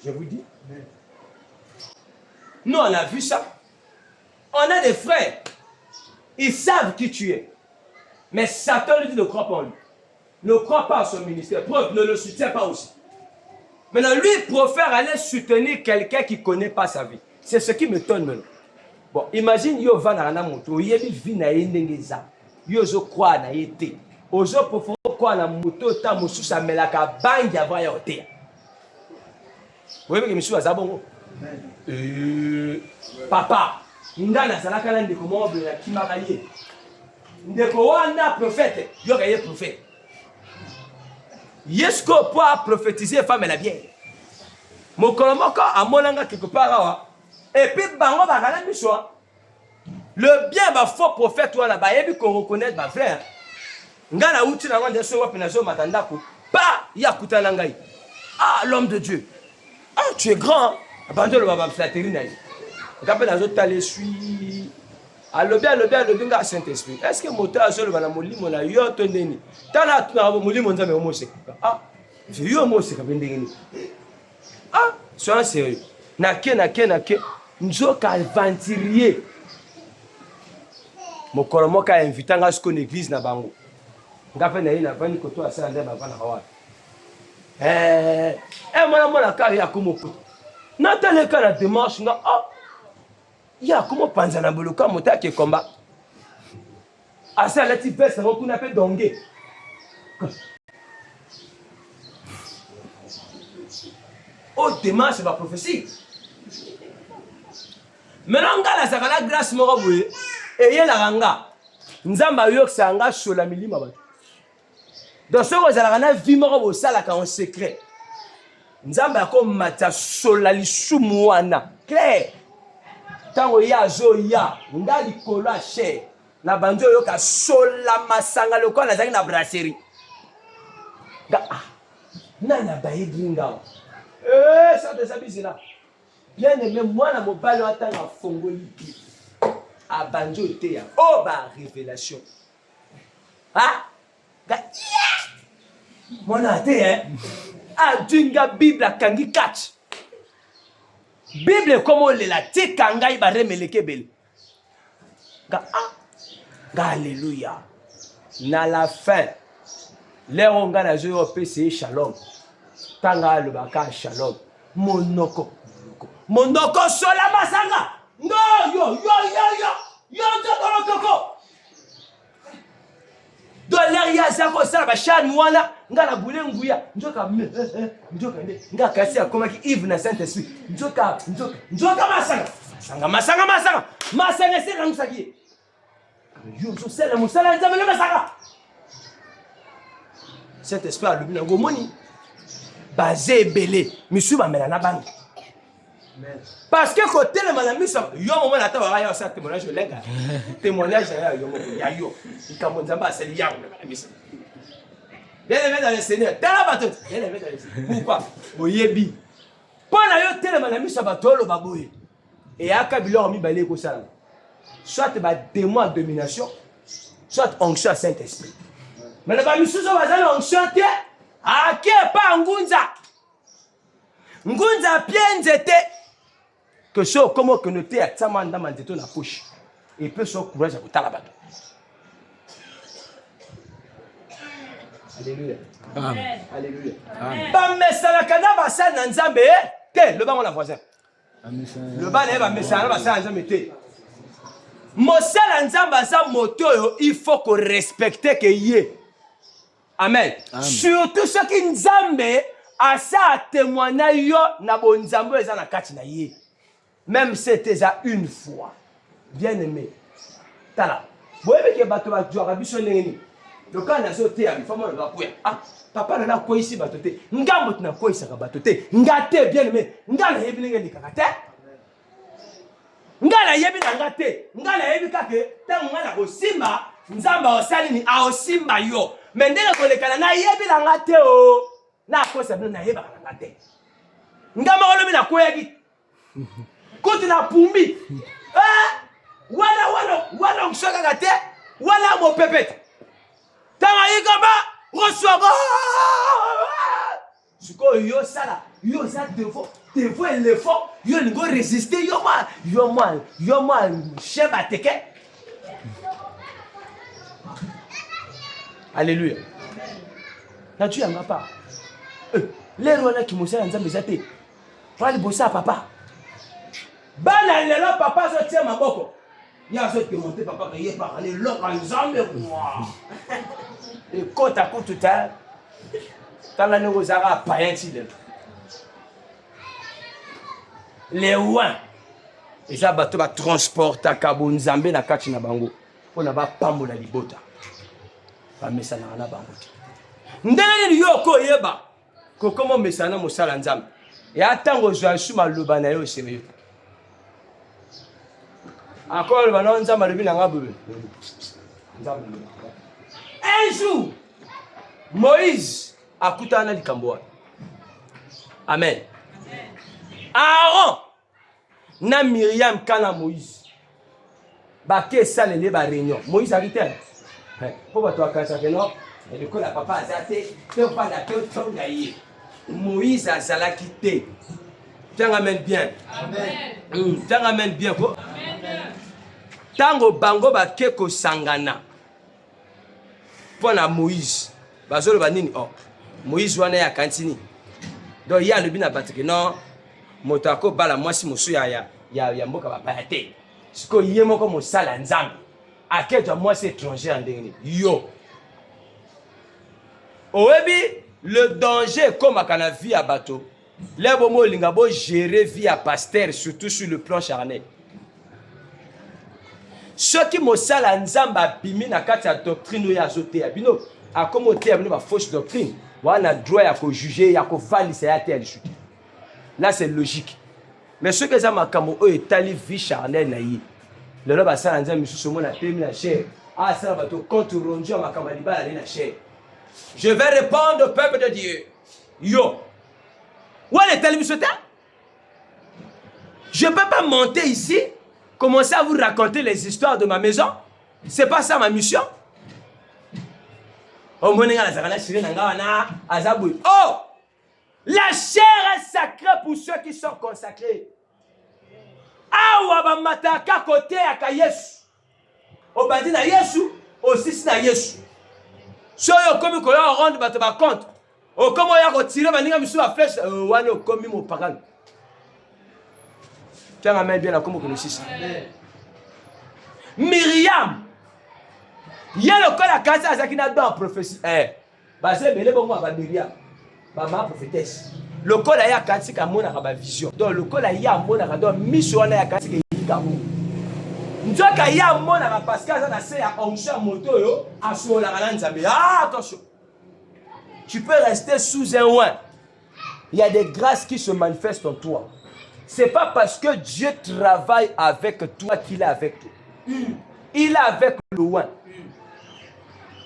Je vous dis. Nous on a vu ça. On a des frères, ils savent qui tu es, mais Satan lui dit ne crois pas en lui, ne crois pas à son ministère, preuve ne le soutient pas aussi. Maintenant lui préfère aller soutenir quelqu'un qui ne connaît pas sa vie. C'est ce qui m'étonne maintenant. Bon, imagine yo va na moto, yebi vi na yendengeza. Yo zo kwa na yete. Ozo pofo kwa na moto ta mususa melaka bangi ava ya hotel. Webe ke misu azabongo. Papa, ndana salaka na ndeko moble na kimaka ye. Ndeko wana prophète, yo ka ye prophète. Yesko pour prophétiser femme la bière. mokolo moko amonanga quelque part awa et puis bango bakala biso le bien ba faux prophète wana ba yebi ko reconnaître ba frère ngana uti na ngande so wapi na zo matandako pa ya kutana ngai ah l'homme de Dieu ah tu es grand abandonne le baba flatterie na ye ngape na zo tale suis alobi nga Saint-Esprit est-ce que moto azolo bana molimo na yo to ndeni tana tuna molimo nzambe omose ah je yo mose ka bendengeni ah sois sérieux nake nzoka aventurier mokolo moka invita nga siko na église na bango ngape na ye na vani koto asala nzambe bana kawa mwana kari ya komoko nataleka na démarche nga ah ya comment panza na boloka mota ke komba asa la ti veste ngo kuna pe donge oh démarche ba prophétie maintenant ngala sakala grâce moko boye eye la ranga nzamba yoksa nga shola milima ba donc ce que za na vie moko bo sala ka en secret nzamba ko mata shola lisumu wana clair tango ya zo ya ngali kola che na banjo yo ka sola masanga loko na zaki na brasserie ga nana baidinga ça de sabizina bien aimé moi na mobali atanga fongoli pi a banjo te ya oh ba révélation ga mona te a dinga bible kangi catch Bible comme on la tika ngai ba remeleke bele. Ga alléluia. Na la fin. Les onga na zo PC shalom. Tanga le baka shalom. Monoko sola masanga. No yo toko. Do l'air ya zako sala ba chan wana ngana bule nguya njoka nde nga kasi akoma ki Yves na Saint-Esprit njoka masanga se ngusaki yo zo sala musala nzambe masanga Saint-Esprit alubi na ngomoni basé belé misu ba mela na bangi parce que côté le madame yo moment na tawa ya sa témoignage lenga témoignage ya yo ikamonzamba asali yango na misa bien aimé dans le Seigneur tala bato bien aimé dans le Seigneur pourquoi oyebi pona yo tele madame sa bato lo baboye et aka bilor mi balé ko sala soit ba démon à domination soit onction Saint-Esprit mais le ba misuzo bazali onction te ake pa ngunza pienzete que ce comment que noter à Tsamanda Mandeto na poche et peut se courage à kutala bato. Alléluia. Amen. Alléluia. Amen. Ba mesala kana ba sa na nzambe te le ba mon voisin. Le ba ne ba mesala ba sa nzambe te. Mosala nzamba sa moto il faut qu'on respecte que yé. Amen. Surtout ce qui nzambe a sa témoigner yo na bo nzambe eza na kati na yé. Même si c'était à une fois, bien aimé. Tala. Vous voyez que bateau va jouer à biso nengeni. Le cas n'a sauté à femme va courir. Ah, papa n'a quoi ici batoté. Ngambo na quoi ici batoté. Ngate bien aimé. Ngala yebi nengeni kakate. Ngala yebi na ngate. Ngala yebi kake. Tango ngala ko simba. Nzamba osali ni a osimba yo. Mendele ko lekana na yebi na ngate o. Na ko sabina na yeba na ngate. Ngama olobi na ko yaki. Côté la poumbi. Voilà, on se regarde, voilà mon pépette. Tamaïgaba, reçoit. Ce que yo ça défaut et l'effort, yo ne go résister, yo mal, chef à teke. Alléluia. Na tu yanga pas. Les rois qui m'ont dit nzambe zate. Fallait bosser à papa. Bana lelo papa zo tia maboko. Ya zo te monter papa ka ye pa le loka nzambe kwa. Et kota ko tuta. Tala ne ozara payen ti de. Les ouin. Et ça bato ba transporta kabo nzambe na kati na bango. Pona ba pambola libota. Ba mesana na bango. Ndenge ni yo ko yeba. Ko komo mesana mosala nzambe. Et attends, je suis mal le banal au sérieux. Encore le banal, on m'a levé dans la boule. Un jour, Moïse a coûté un an Kamboa. Amen. Aaron, na Myriam kana Moïse. Baké salé ba réunion. Moïse a dit pourquoi toi quand ça fait non? Et du coup la papa a zaté, tu pas la tête tongaïe. Moïse a zala quitté. Tiens amène bien. Amen. Tiens amène bien quoi? Amen. Tango bango baké ko sangana. Pour na Moïse. Bazolo banini oh. Moïse wana ya kantini. Donc il y a le bina batike non. Motako bala mwasi musu ya mboka ba payate. Siko yemo ko mosala nzambe. Akejo mwasi étranger en ndenge. Yo. Oebi le danger comme à la vie à bateau. Les bomo lingabo gérer vie à pasteur surtout sur le plan charnel. Ceux qui mosala nzamba bimi na kati ya doctrine ya zote ya bino akomote ya bino ba fausse doctrine. Wana droit ya ko juger ya ko valisa ya tel chute. Là c'est logique. Mais ceux que ça makamo eux etali vie charnel na yi. Le loba sala nzamba misusu mona temi na chair. Ah ça va to compte rendu à makama libala na chair. Je vais répondre au peuple de Dieu. Yo. Où est le je ne peux pas monter ici, commencer à vous raconter les histoires de ma maison. Ce n'est pas ça ma mission. Oh, la chair est sacrée pour ceux qui sont consacrés. Awa mataka côté à Yesu. Au bandi na Yesu, aussi na Yesu. So yo komi ko yo rendre bato ba compte. O komo ya ko tirer baninga misu a flèche wana komi mo pagan. Tiens amène bien la komo ko six. Myriam. Ya le kola kasa azakina dans prophétie. Basé belé bongo ba Myriam. Ba ma prophétesse. Le kola ya katika mona ka ba vision. Donc le kola ya mona ka donc mission wana ya katika yika mo. Njoka ya mona ba parce que ça na se ya oncha moto yo asola kana nzambe. Ah attention. Tu peux rester sous un oin. Il y a des grâces qui se manifestent en toi. C'est pas parce que Dieu travaille avec toi qu'il est avec toi. Il est avec le oin.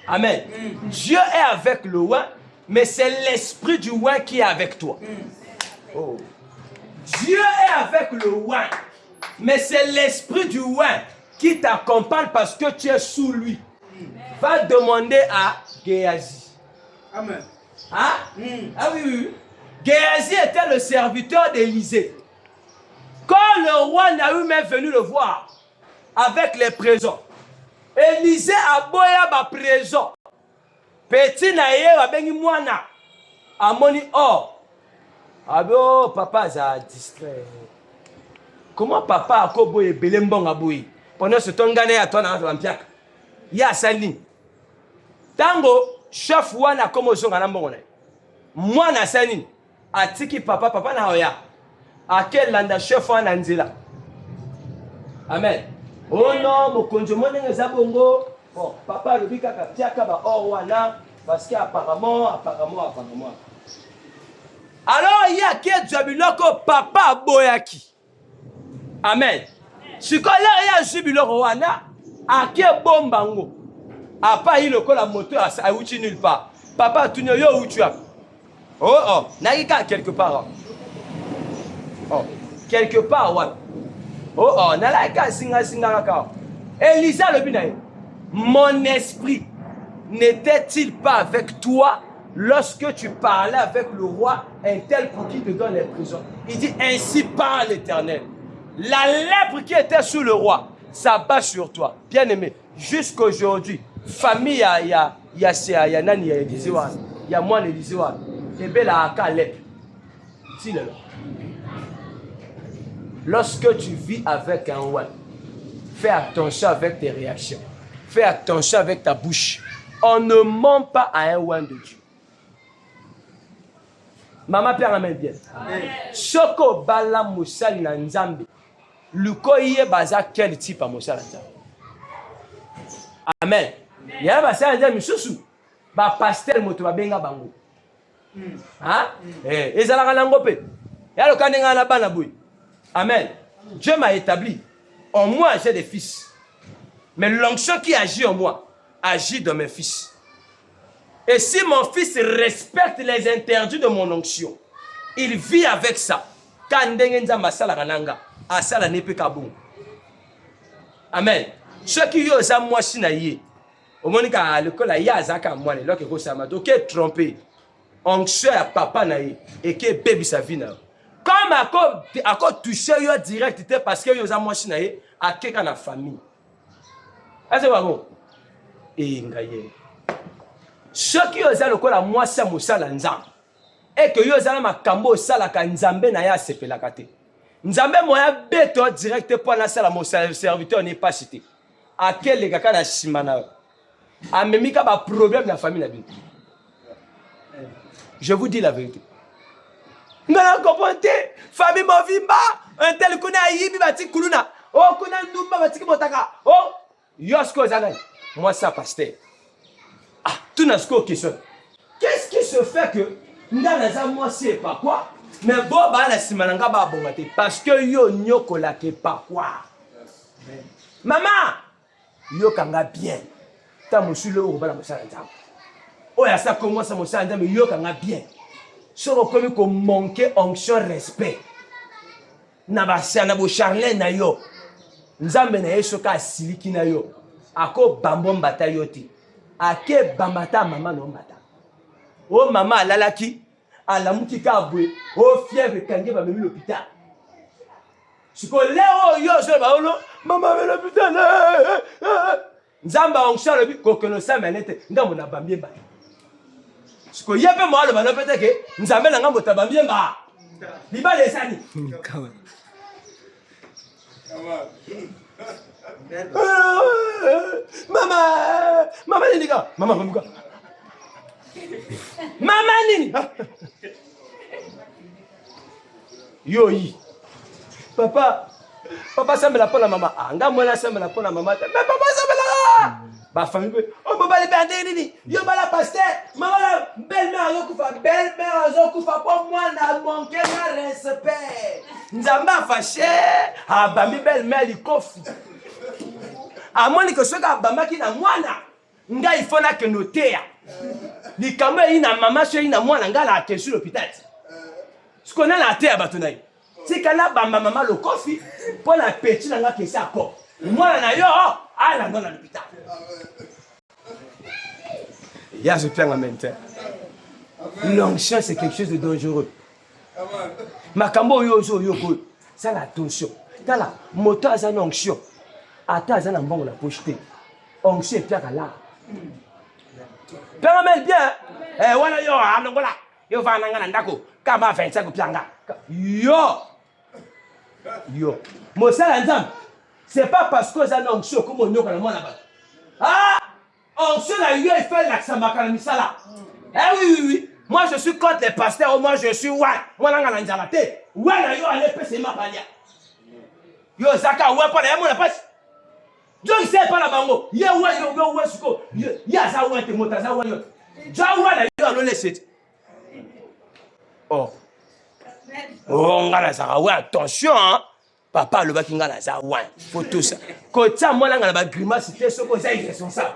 Amen. Dieu est avec le oin, mais c'est l'esprit du oin qui est avec toi. Oh. Dieu est avec le oin, mais c'est l'esprit du oin qui t'accompagne parce que tu es sous lui. Va demander à Géasi. Amen. Hein? Ah oui, oui. Géasi était le serviteur d'Élisée. Quand le roi Naoum est venu le voir avec les présents, Élisée a boya ba présent. Petit naïe a bengi moana. Amoni or. Abo papa a distrait. Comment papa a koboye belembong aboyi? Pendant ce temps gagné à toi dans l'ampiak. Ya salin. Tango chef wana comme zonga na mbongo na. Mwana salin. Atiki papa na oya. À quel landa chef wana nzela. Amen. Oh non, mon conjoint n'est pas bon. Bon, papa le dit qu'il y a wana parce qu'apparemment. Alors il y a qui Jabiloko papa boyaki. Amen. Si quand il y a Jabiloko wana, à qui bombango. A pas eu le col à moto à outil nulle part. Papa tu ne yo où tu as. Oh, n'a quelque part. Oh, quelque part ouais. Oh, nalaka singa ka. Elisa le binaï. Mon esprit n'était-il pas avec toi lorsque tu parlais avec le roi, un tel pour qui te donne les prisons? Il dit ainsi parle l'Éternel. La lèpre qui était sur le roi s'abat sur toi. Bien aimé, jusqu'aujourd'hui, famille il y a nani ya Elisewan, il y a moi Elisewan. Et ben la aka lèpre. Si là. Lorsque tu vis avec un oin, fais attention avec tes réactions. Fais attention avec ta bouche. On ne ment pas à un oin de Dieu. Maman Père amène bien. Soko bala musali na nzambe. Luko iye baza quel type à musala nzambe. Amen. Ya basala nzambe misusu. Ba pasteur moto ba benga bango. Hein? Ezalaka nango pe. Amen. Dieu m'a établi. En moi, j'ai des fils. Mais l'onction qui agit en moi, agit dans mes fils. Et si mon fils respecte les interdits de mon onction, il vit avec ça. Amen. Ceux qui osent moi sinaye, au moment où l'école a yazaka moi, là que ça m'a donc trompé. Onction à papa naïe et que bébé sa vie na. Comme à quoi toucher yo direct parce que yo za moi sinaye à quelqu'un na famille. Est-ce que bon? Et ngaye. Ceux qui osent le col à moi ça mosala nzambe. Et que yo za na makambo sala ka nzambe na ya sepela kate. Nzambe moya beto direct pour la sala mon serviteur n'est pas cité. À quel les gars na simana. A memika ba problème na famille na bi. Je vous dis la vérité. Ngana komponte, famille movimba, un tel kuna yibi bati kuluna. Oh kuna ndumba bati motaka. Oh yosko zanai. Moi ça pasteur. Ah, tout n'a ce question. Qu'est-ce qui se fait que ndana za moi c'est pas quoi? Mais bon ba la simananga ba bongate parce que yo nyoko la ke pas quoi. Maman, yo kanga bien. Ta mosu le o ba la mosala nzambe. Oh, ça commence à me dire, mais yo kanga bien. Si on comme qu'on manque onction respect. Na ba na bo charlin na yo. Nzambe na yeso ka siliki na yo. Ako bambom batayoti. Ake bambata mama no mbata. Oh mama lalaki, alamuki ka bwe. Oh fièvre kange ba memi l'hôpital. Siko leo yo so ba olo, mama me l'hôpital. Nzamba onction le bi kokono sa menete, ngambo na bambie ba. Ce que y'a pas moi le ballon peut-être que nous amène en mode bien bas. Liba les amis. Maman nini gars, maman nini. Yoyi. Papa ça me la pour la maman. Anga moi ça me la pour la maman. Mais papa ça me la. Ba famille on peut pas les bander nini yo bala pasteur maman la belle-mère yo kufa pour moi na manquer na respect nzamba fâché ah ba mi belle-mère li kofi a moi ni que ce gars bamba ki na mwana nga il faut na que noter li kama ina maman chez ina mwana nga la ke sur l'hôpital ce qu'on a la terre batonai c'est kana bamba maman le kofi pour la petite nga ke ça ko moi na yo ah la non à l'hôpital. Il y a ce plan en même temps. L'onction, c'est quelque chose de dangereux. Makambo yozo yoko. Ça l'attention. T'as la moto à une onction. Attends, à un bon la pocheté. Onction est bien là. Permets bien. Eh, voilà yo, anongola. Yo va nanga ndako. Kama 25 pianga. Yo. Mo ça l'ensemble. C'est pas parce que ça une onction comme on yoka na moi là-bas. Ah! Onction la yo il fait l'accent makala misala. Eh oui. Moi je suis contre les pasteurs, moi je suis ouais. Moi nanga na nzala te. Ouais na yo aller pese ma palia. Yo zaka ouais pas na mo na passe. Dieu il sait pas la bango. Ye ouais yo ouais suko. Ya za ouais te mota za ouais yo. Ja ouais na yo no laisser. Oh. Oh ngala za ouais attention hein. Papa le bakinga na za ouais. Faut tout ça. Kota moi nanga na ba grimace te soko za irresponsable.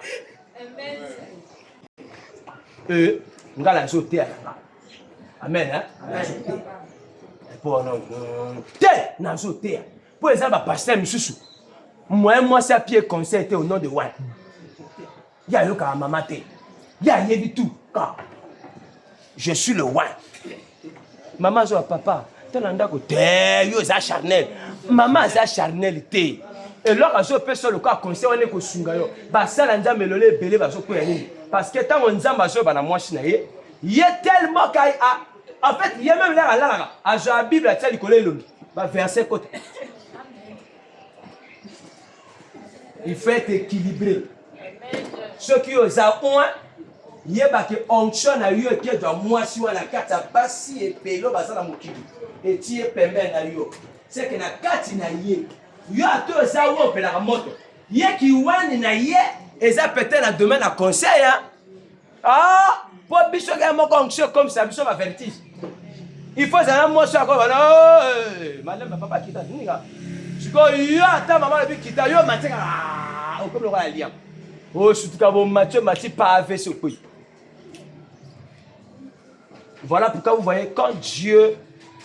Ngala sauter à la amen hein pour non te na sauter pour exemple pasteur misusu moi ça pied conseil au nom de ouais ya yo ka maman te ya yebi tout quand je suis le ouais maman zo papa tolanda ko te yo za charnel maman za charnel te et là je peux sur le cas conseil on est ko sunga yo ba sala nzambe lolé belé ba so ko yani parce que tant on nzamba so ba na moi chinaye il est tellement en fait il y a même là à la Bible à telle collé le verset côté il faut être équilibré ceux qui ont ça il y a que onction a eu que dans moi si on a quatre passi et pelo bazala mokili et tie pembe na yo c'est que na kati na ye yo a to ça wo pe la moto ye ki wani na ye et ça peut-être la demain la conseil hein ah pour biso ga mo onction comme ça biso va vertige Il faut que moi sois comme madame papa qui t'a dit tu connais ta maman depuis qui t'a yo matin au comme le roi lien. Oh surtout quand vous Mathieu pas avec ce pays. Voilà pourquoi vous voyez quand Dieu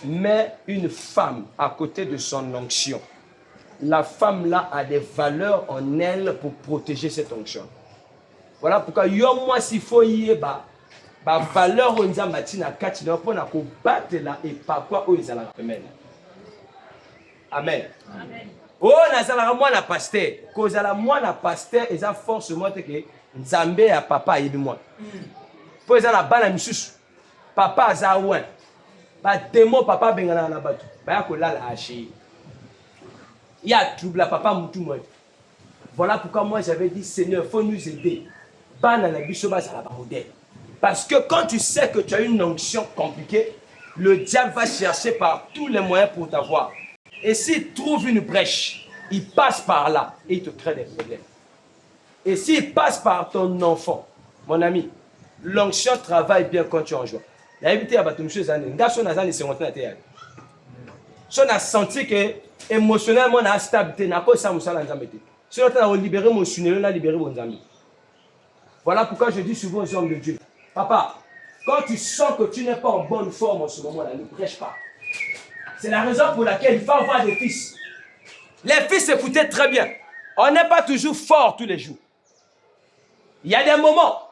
met une femme à côté de son onction, la femme là a des valeurs en elle pour protéger cette onction. Voilà pourquoi yo moi s'il faut y ba valeur on a matina kati na pour na ko battre là et pas quoi o ezala amen. Amen. Amen. Oh nazala moi na pasteur, cause la moi na pasteur eza forcément que nzambe ya papa yebi moi. Po ezala bana misusu. Papa aza ouais. Ba démon papa bengana na bato. Ba ya ko lala haché. Il y a trouble papa mutu moi. Voilà pourquoi moi j'avais dit Seigneur, faut nous aider. Parce que quand tu sais que tu as une onction compliquée, le diable va chercher par tous les moyens pour t'avoir. Et s'il trouve une brèche, il passe par là et il te crée des problèmes. Et s'il passe par ton enfant, mon ami, l'onction travaille bien quand tu es en joie. Il y a évité à battre une chose à nous. Si on a senti que émotionnellement on a stabilité, on a pas ça moussa dans si on a libéré mon sunné, on a libéré mon ami. Voilà pourquoi je dis souvent aux hommes de Dieu, papa, quand tu sens que tu n'es pas en bonne forme en ce moment-là, ne prêche pas. C'est la raison pour laquelle il faut avoir des fils. Les fils, écoutez très bien. On n'est pas toujours fort tous les jours. Il y a des moments,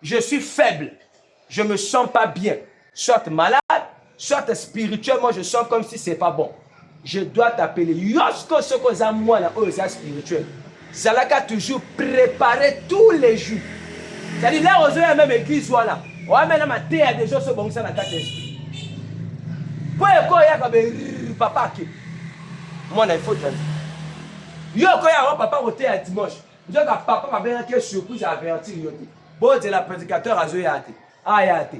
je suis faible, je ne me sens pas bien, soit malade, soit spirituellement, je sens comme si ce n'est pas bon. Je dois t'appeler. Lorsque ce que j'ai moi là, c'est spirituel. Ça l'a toujours préparé tous les jours. C'est-à-dire là, aujourd'hui, la même église, voilà. On va maintenant mater à des gens qui sont dans la tête. Pour que papa qui moi il faut dire. Yo quand il y a papa voté à dimanche. Je dis papa m'a bien que surprise à avertir yo. Bon c'est la prédicateur à Zoyate. Ah yate.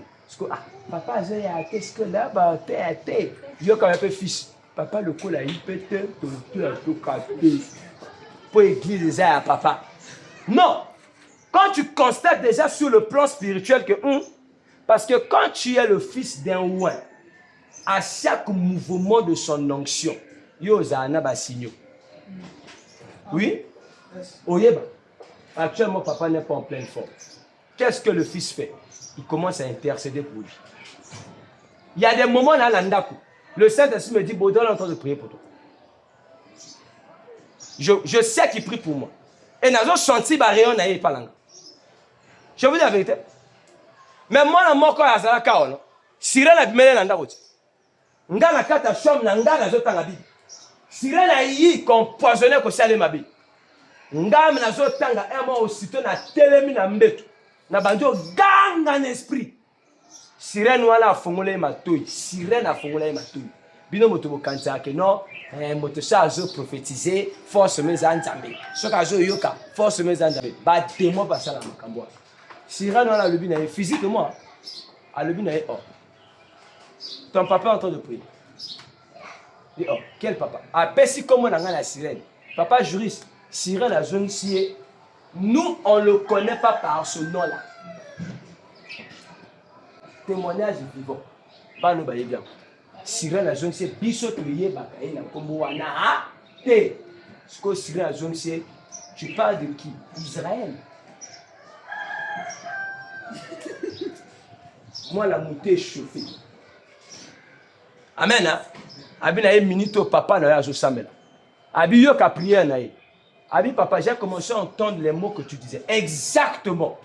Papa Zoyate qu'est-ce que là bah t'es. Yo quand un peu fils. Papa le col a il pète tout capté. Pour église à papa. Non. Quand tu constates déjà sur le plan spirituel que parce que quand tu es le fils d'un roi, à chaque mouvement de son onction, Yozana Basigno. Oui? Oyeba. Actuellement, papa n'est pas en pleine forme. Qu'est-ce que le fils fait? Il commence à intercéder pour lui. Il y a des moments là, le Saint-Esprit me dit, Baudouin est en train de prier pour toi. Je sais qu'il prie pour moi. Et nous avons senti barrière, on n'a pas langue. Je vous dis la vérité. Mais moi, je suis en train de faire sirène a bimele nanda koti. Nga na kata chambre na nga na zota ngabi. Sirène a yi compoisonné ko sale mabi. Nga na zota nga emo aussitôt na telemi na mbeto. Na banjo ganga na esprit. Sirène wala afungole matoi. Sirène afungole matoi. Bino moto bokanza ke non, moto sa azo prophétiser, force mes anzambe. Soka azo yoka, force mes anzambe. Ba démon ba sala makambo. Sirène wala lebi na physiquement. À le bin oh. Ton papa est en train de prier. Dit oh, quel papa? Ah, si comme on a la sirène. Papa juriste, sirène la zone ci. Nous, on ne le connaît pas par ce nom-là. Témoignage vivant. Pas nous bailler bien. Sirène la zone ci, biso prier bakaye na kombo wana. Te. Ce que sirène la zone ci, tu parles de qui? Israël. Moi, la montée est chauffée. Amen. Abi na minute au papa na yazo samela. Abi yo ka prière na. Abi papa, j'ai commencé à entendre les mots que tu disais. Exactement.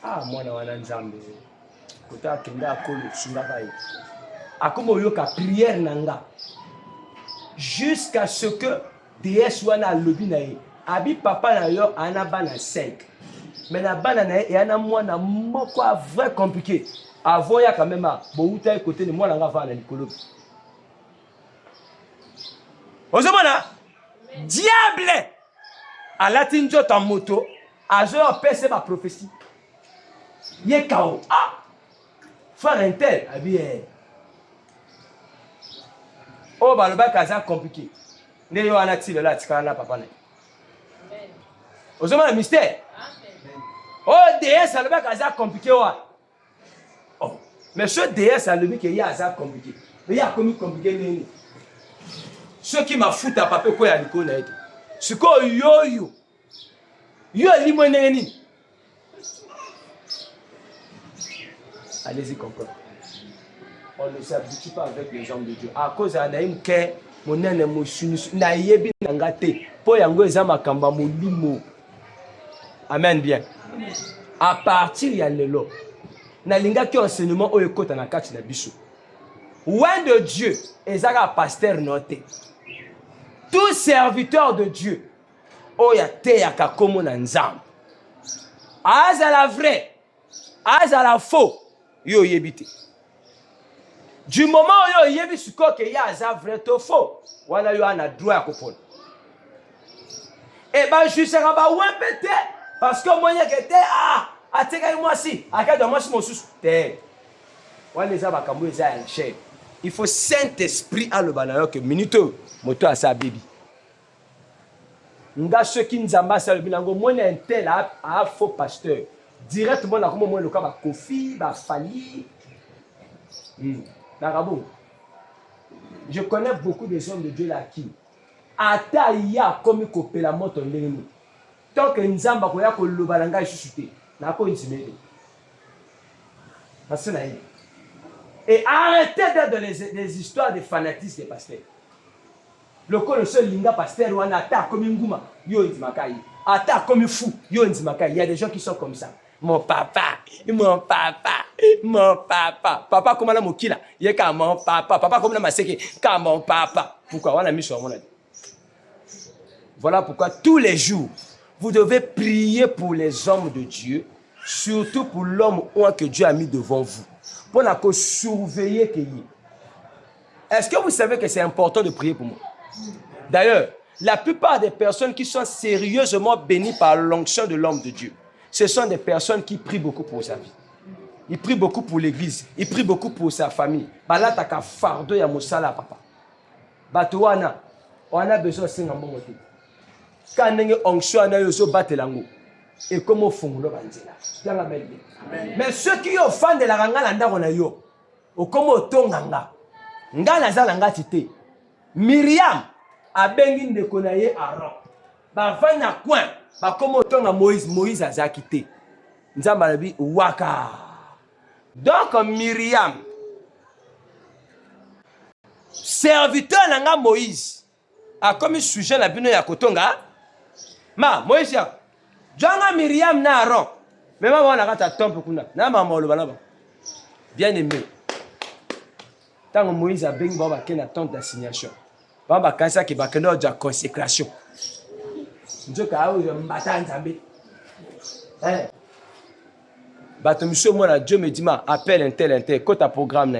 Ah, moi na wana nzambe. Kota kenda akolo sunga baye. Akomo yo ka prière nanga. Jusqu'à ce que DS wana lobi na ye. Abi papa na yo ana bana 5. Mais na bana na ye ana mwana moko vrai compliqué. Avant, il y a quand même un côté de moi, là, on va aller à diable à la tinjo en moto, à jouer PC ma prophétie. Il est KO. Ah! Faire un tel, ah bien. Oh, bah le bac a compliqué. Ne yo anati le là, tu cannes papa. Aux hommes, le mystère. Oh, DS, le bac a compliqué. Oh. Mais ce DS a le but qu'il y a hasard compliqué. il y a comme compliqué. Ceux qui m'a foutu à papier, quoi, il y a des ce qu'on yo limoneni. Allez-y, comprendre. On ne s'habitue pas avec les hommes de Dieu. À cause d'Anaïm, mon nene mosunus, naïebi nangate, po yango ezama kamba molimo. Amen bien. À partir ya lelo, nalinga ki enseignement o ekota na kati na biso. Ouin de Dieu, ezaka pasteur noté. Tout serviteur de Dieu, oya te yaka komo na nzambe. Azala vrai, azala faux, yo yebite. Du moment où yo yebi suko ke ya aza vrai to faux, wana yo ana droit ya kopona. Et ben je serai ba ouin pété parce que moi que te ateka moi si, akada moi si mon sous te. Wana za ba kambo za ya chef. Il faut Saint-Esprit à le banayo que minute moto a sa bibi. Nga ceux qui nzamba sa le binango moi un tel a faux pasteur. Directement na comme moi le cas ba Kofi, ba Fali. Je connais beaucoup des hommes de Dieu là qui ata ya comme kopela moto ndenge. Tant que nzamba ko ya ko lobalanga isusuté na ko intimidé. Parce que et arrêtez d'être dans les histoires de fanatisme des pasteurs. Le seul linga pasteur ou ata comme nguma yo nzimakai. Ata comme fou yo nzimakai. Il y a des gens qui sont comme ça. Mon papa. Papa comme la mokila. Il ka mon papa. Papa comme la maseke. Ka mon papa. Pourquoi on a mis sur mon avis. Voilà pourquoi tous les jours, vous devez prier pour les hommes de Dieu, surtout pour l'homme que Dieu a mis devant vous. Pour la surveiller qu'il. Est-ce que vous savez que c'est important de prier pour moi? D'ailleurs, la plupart des personnes qui sont sérieusement bénies par l'onction de l'homme de Dieu, ce sont des personnes qui prient beaucoup pour sa vie. Ils prient beaucoup pour l'église. Ils prient beaucoup pour sa famille. Là, tu as fardeau ya mosala papa. Batouana, on a besoin de 5 ans. Quand on a onction, on a besoin de battre l'ango. Et comment on fait là? Mais ceux qui ont fan de la ranga landa on a yo. Au comment tonganga. Ngana za langa tite. Myriam a bengi de konaye Aaron. Ba vana coin. Ba comment tonga Moïse a zakité. Nzamba labi waka. Donc Myriam, serviteur nanga Moïse, a comme sujet la bino ya kotonga. Moïse ya. Djanga Myriam na Aaron. Même on a gata temple kuna. Na mama lo balaba. Bien aimé. Tant Moïse a bengi baba kena tente d'assignation. Baba kansa ki bakeno de consécration. Njoka awo yo mbata nzambe. Monsieur, moi, Dieu me dit, appelle un tel, côté programme.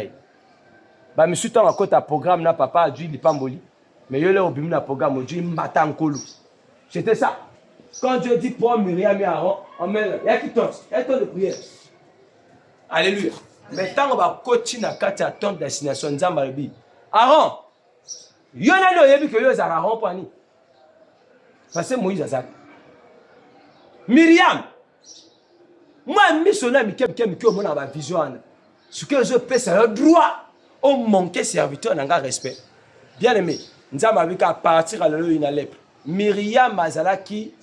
Monsieur, tant à côté programme, papa, Dieu, il n'est pas mboli. Mais il y a un programme, Dieu, il m'attend en colo. C'était ça. Quand Dieu dit pour Myriam et Aaron, on met là. Il y a qui tombe. Il y a un temps de prière. Alléluia. Mais tant qu'on va continuer à faire un temps d'assignation, Aaron, il y en a qui ont dit Aaron pour nous. Parce que Moïse a ça. Myriam. Moi, missionnaire, qui ont ma vision. Ce que je peux, c'est le droit au manquer serviteur dans le respect. Bien aimé, nous avons vu qu'à partir de une lèpre, Myriam Mazalaki,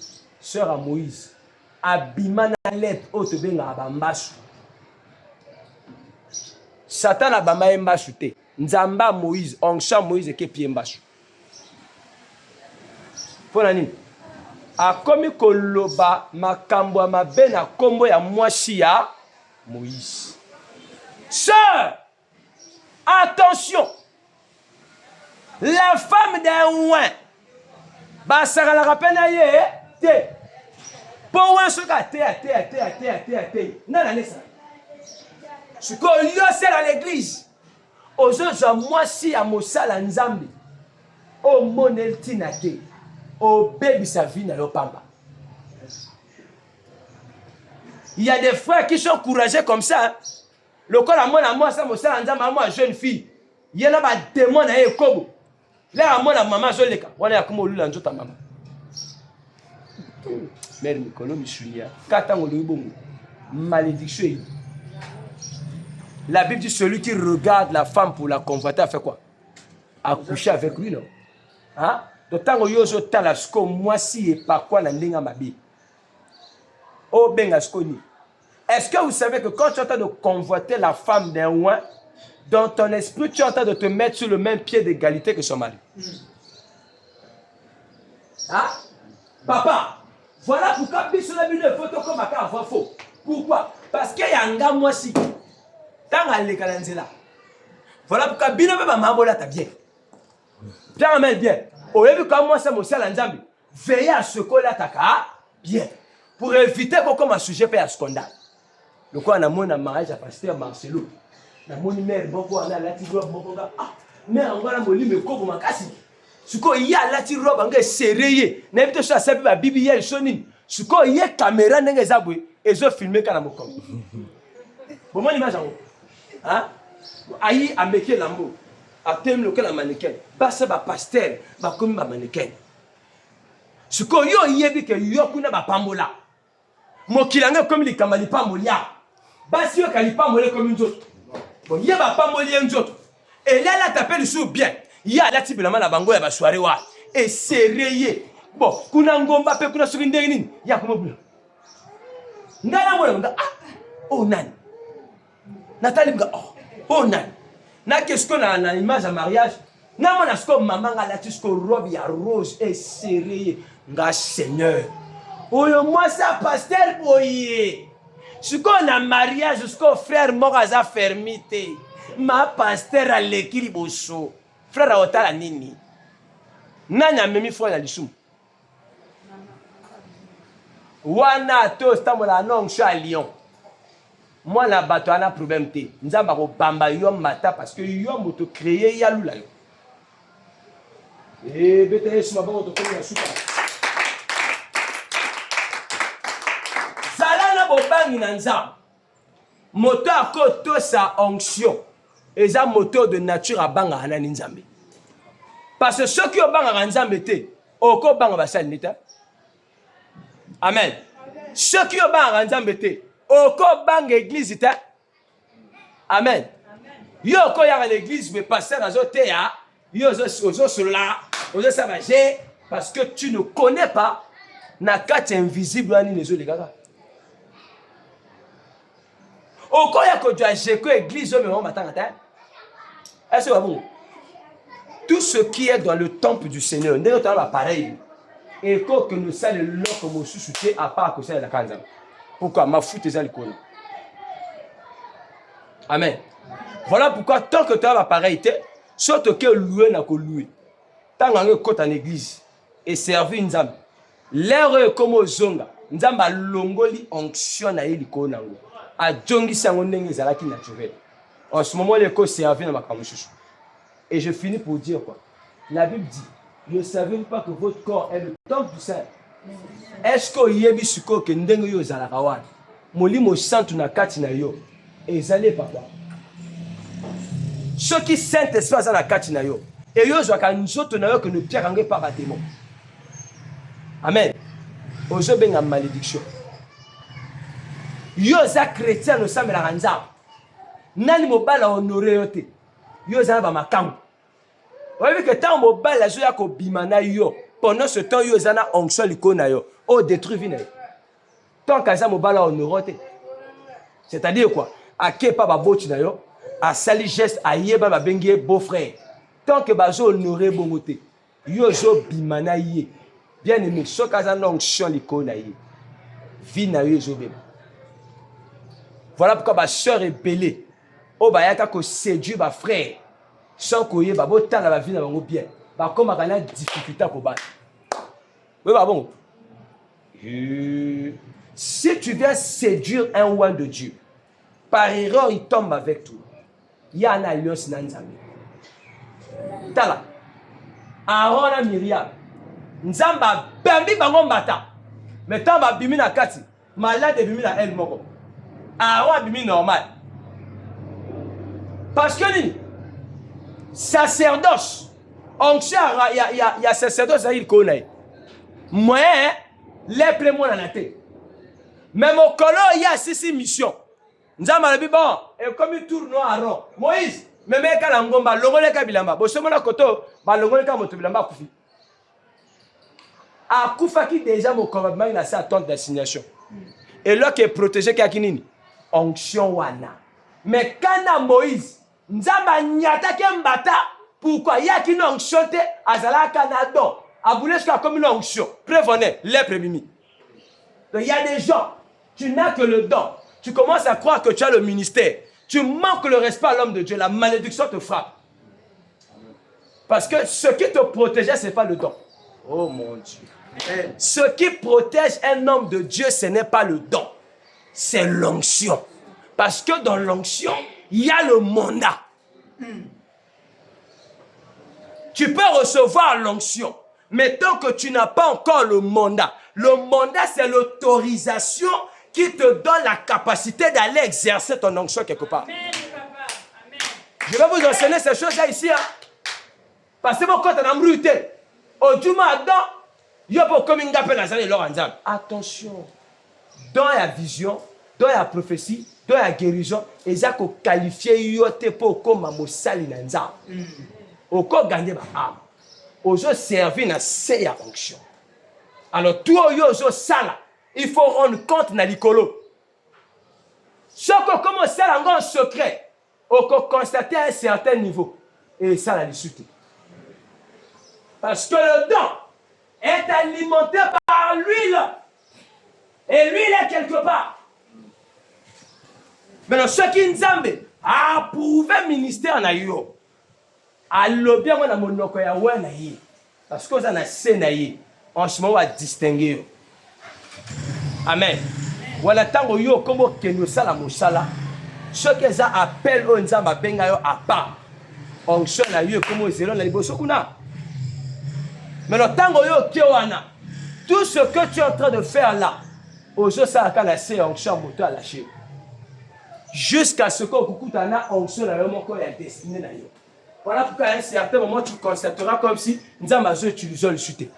sœur à Moïse, abima na lèpre, au te benga abambasu. Satan a bama embasu te. Nzamba Moïse, onksha Moïse ke pi embasu. Pour nani? A komi koloba makambo mabe na kombo ya mwasi ya Moïse. Sœur, attention. La femme d'un ouin. Ba sara la rapena ye te. Pour ouin soka te. Non la nessa. Ce qu'on lui a à l'église. Aux autres mwasi ya mosala nzambi. O monel tinate. Au bébé sa vie n'a pas. Il y a des frères qui sont courageux comme ça. Le corps à moi, ça me sert à moi, jeune fille. Il y a des démons à Ekobo. Là, à moi, la maman, je l'ai. On est à comme lui, ta maman. Mère, me connais, me souviens. Quand on est bon, malédiction. La Bible dit celui qui regarde la femme pour la convoiter a fait quoi? A couché avec lui, non? Hein? D'autant que yozo talasko moi si et pas quoi na ndinga mabi. Oh bengaskoni. Est-ce que vous savez que quand tu es en train de convoiter la femme d'un roi, dans ton esprit, tu es en train de te mettre sur le même pied d'égalité que son mari? Hein? Papa, voilà pourquoi biso la bino photo comme à avoir faux. Pourquoi? Parce qu'il y a un gars moi si. Dans les calendzela. Voilà pourquoi bino ba mambola ta bien. Bien amène bien. Au lieu de moi ça monsieur l'anzambi. Veillez à ce qu'on l'attaque bien. Pour éviter qu'on comme un sujet peut à scandale. Le quoi on a mon mariage à pasteur Marcelo. Na mon mère bon quoi on a la tirobe bon gars. Ah, mais on va la moli me ko ma kasi. Suko ya la tirobe nga serré. Na bito so asabi ba bibi ya soni. Suko ya caméra nga zabwe ezo filmer kana mo comme. Bon mon image en hein? Ayi ameke lambo. Atem le la mannequin. Basa ba pasteur ba comme ba mannequin. Suko yo yebi ke yo kuna ba pambola. Mokilanga comme les kamali pambolia. Basi yo kalipa molé comme une autre. Bon yeba pamboli une autre. Et là la t'appelle sous bien. Ya la tibelama la bango ya ba soirée wa. Et serré. Bon, kuna ngomba pe kuna sukinde nini? Ya kuma bula. Ngana mo nga oh nani. Nathalie mga oh nani. Na qu'est-ce qu'on a en image à mariage? Na mona sko maman nga la tisko robe ya rose et serré. Nga Seigneur. Oyo moi ça pasteur boye. Ce qu'on a mariage jusqu'au frère Moraza fermité. Ma pasteur à l'équilibre chaud. Frère à Otala Nini. Nanya memi frère à l'issou. Wana to stamola non à Lyon. Moi la bateau a un problème té. Nzamba ko bamba yom mata parce que yom moto créé yalou la yo. Eh bete yesu mabango to komi ya suka. Bobangi nanza moto akoto sa onction eza moto de nature abanga na nzambe parce que ceux qui obanga nzambe te oko banga basali nita amen ceux qui obanga nzambe te oko banga église ta amen yo ko ya l'église mais pasteur azote ya yo ozo cela ozo sabager parce que tu ne connais pas na kati invisible ani les les gars. Au cas où tu as écouté l'église, est-ce que vous tout ce qui est dans le temple du Seigneur, nous avons pareil. Et que nous sommes là comme sous-soutien à part que c'est la canne. Pourquoi ma foute est à l'icône. Amen. Voilà pourquoi tant que tu as pareil, surtout que louer n'a que louer. Tant que tu es en église et servir une âme, l'air est comme aux zonga. Nous avons longoli onction à l'icône. A Djongi Sangoneng Zalaki naturel. En ce moment, les causes servent dans ma camouflage. Et je finis pour dire quoi? La Bible dit, ne savez-vous pas que votre corps est le temple du Saint? Est-ce que vous avez su que Ndengo yo Zalakawan? Moli mo santu na kati na yo. Et zalé papa. Ceux qui sentent espace dans la kati na yo. Et yo zoaka nzoto na yo que ne pierre angé par un démon. Amen. Ozo benga malédiction. Yo za chrétien no samela kanza. Nani mobala honoré yote. Yo za ba makambo. Vous voyez que tant mobala zo ya ko bimana yo. Pendant ce temps yo za na onction likona yo. O détruit vina. Tant kaza mobala honoré. C'est-à-dire quoi? A kepa ba boti na yo, a sali geste a yeba ba bengie beau frère. Tant que ba zo honoré bongote. Yo zo bimana ye. Bien aimé, so kaza na onction likona ye. Vina yo zo beba. Voilà pourquoi ma soeur est belée. Oh, bah, y'a qu'à séduire ma frère. Sans qu'on y ait, bah, bon, tant la vie n'a pas bien. Bah, comme on a difficulté à combattre. Oui, bah, bon. Si tu viens séduire un roi de Dieu, par erreur, il tombe avec toi. Il y a une alliance dans Nzambe. Tala. Aaron a Myriam. Nzamba, bambi, bango mbata. Mais tant, bah, bimi na kati. Malade, bimi na elle, moko. Aaron a bimi normal. Parce que sacerdoce, onction, il y a sacerdoce, il connaît. Moi, les plémons dans la tête. Mais mon colon, il y a 6 missions. Nzamba le bon, et comme il tourne à rond. Moïse, me meka la ngomba, longole ka bilamba. Bosomo na koto, ba longole ka moto bilamba kufi. A kufa qui déjà mon commandement il a sa tente d'assignation. Et là qui est protégé qui a kinini? Onction wana. Mais quand Moïse, Nzamba nyata ke mbata, pourquoi y a qui onction te azala kanado? Aboulé jusqu'à comme une onction. Prévenez, les premiers. Donc il y a des gens, tu n'as que le don. Tu commences à croire que tu as le ministère. Tu manques le respect à l'homme de Dieu. La malédiction te frappe. Parce que ce qui te protégeait, ce n'est pas le don. Oh mon Dieu. Ce qui protège un homme de Dieu, ce n'est pas le don. C'est l'onction. Parce que dans l'onction, il y a le mandat. Tu peux recevoir l'onction. Mais tant que tu n'as pas encore le mandat, c'est l'autorisation qui te donne la capacité d'aller exercer ton onction quelque part. Amen, papa. Amen. Je vais vous enseigner ces choses-là ici. Hein. Parce que mon compte est embrouillé. Au Duma Adam, il y a pour comme une gape nazaré leur ensemble. Attention. Dans la vision, dans la prophétie, dans la guérison, ils ont qualifié yote pour comme mosali nanza. Au corps gagner ma âme. Aux autres servir dans ces onction. Alors toi yo sala. Il faut rendre compte dans l'écolo. Ce qu'on commence à en secret, on peut constater à un certain niveau. Et ça, la discuter. Parce que le don est alimenté par l'huile. Et l'huile est quelque part. Maintenant, ce qui nous a approuvé le ministère, alors bien, on a mon nom, parce que vous avez un sénaï. En ce moment, on va distinguer. Amen. Voilà tango yo comme que nous sala musala. Ce que ça appelle on nzamba benga yo à part. Onction na yo comme zelo na liboso kuna. Mais le tango yo kewana. Tout ce que tu es en train de faire là, ozo sala kana se onction moto à lâcher. Jusqu'à ce que kukutana onction na yo moko ya destiné na yo. Voilà pourquoi à un certain moment tu constateras comme si nzamba zo utilisait le chuter.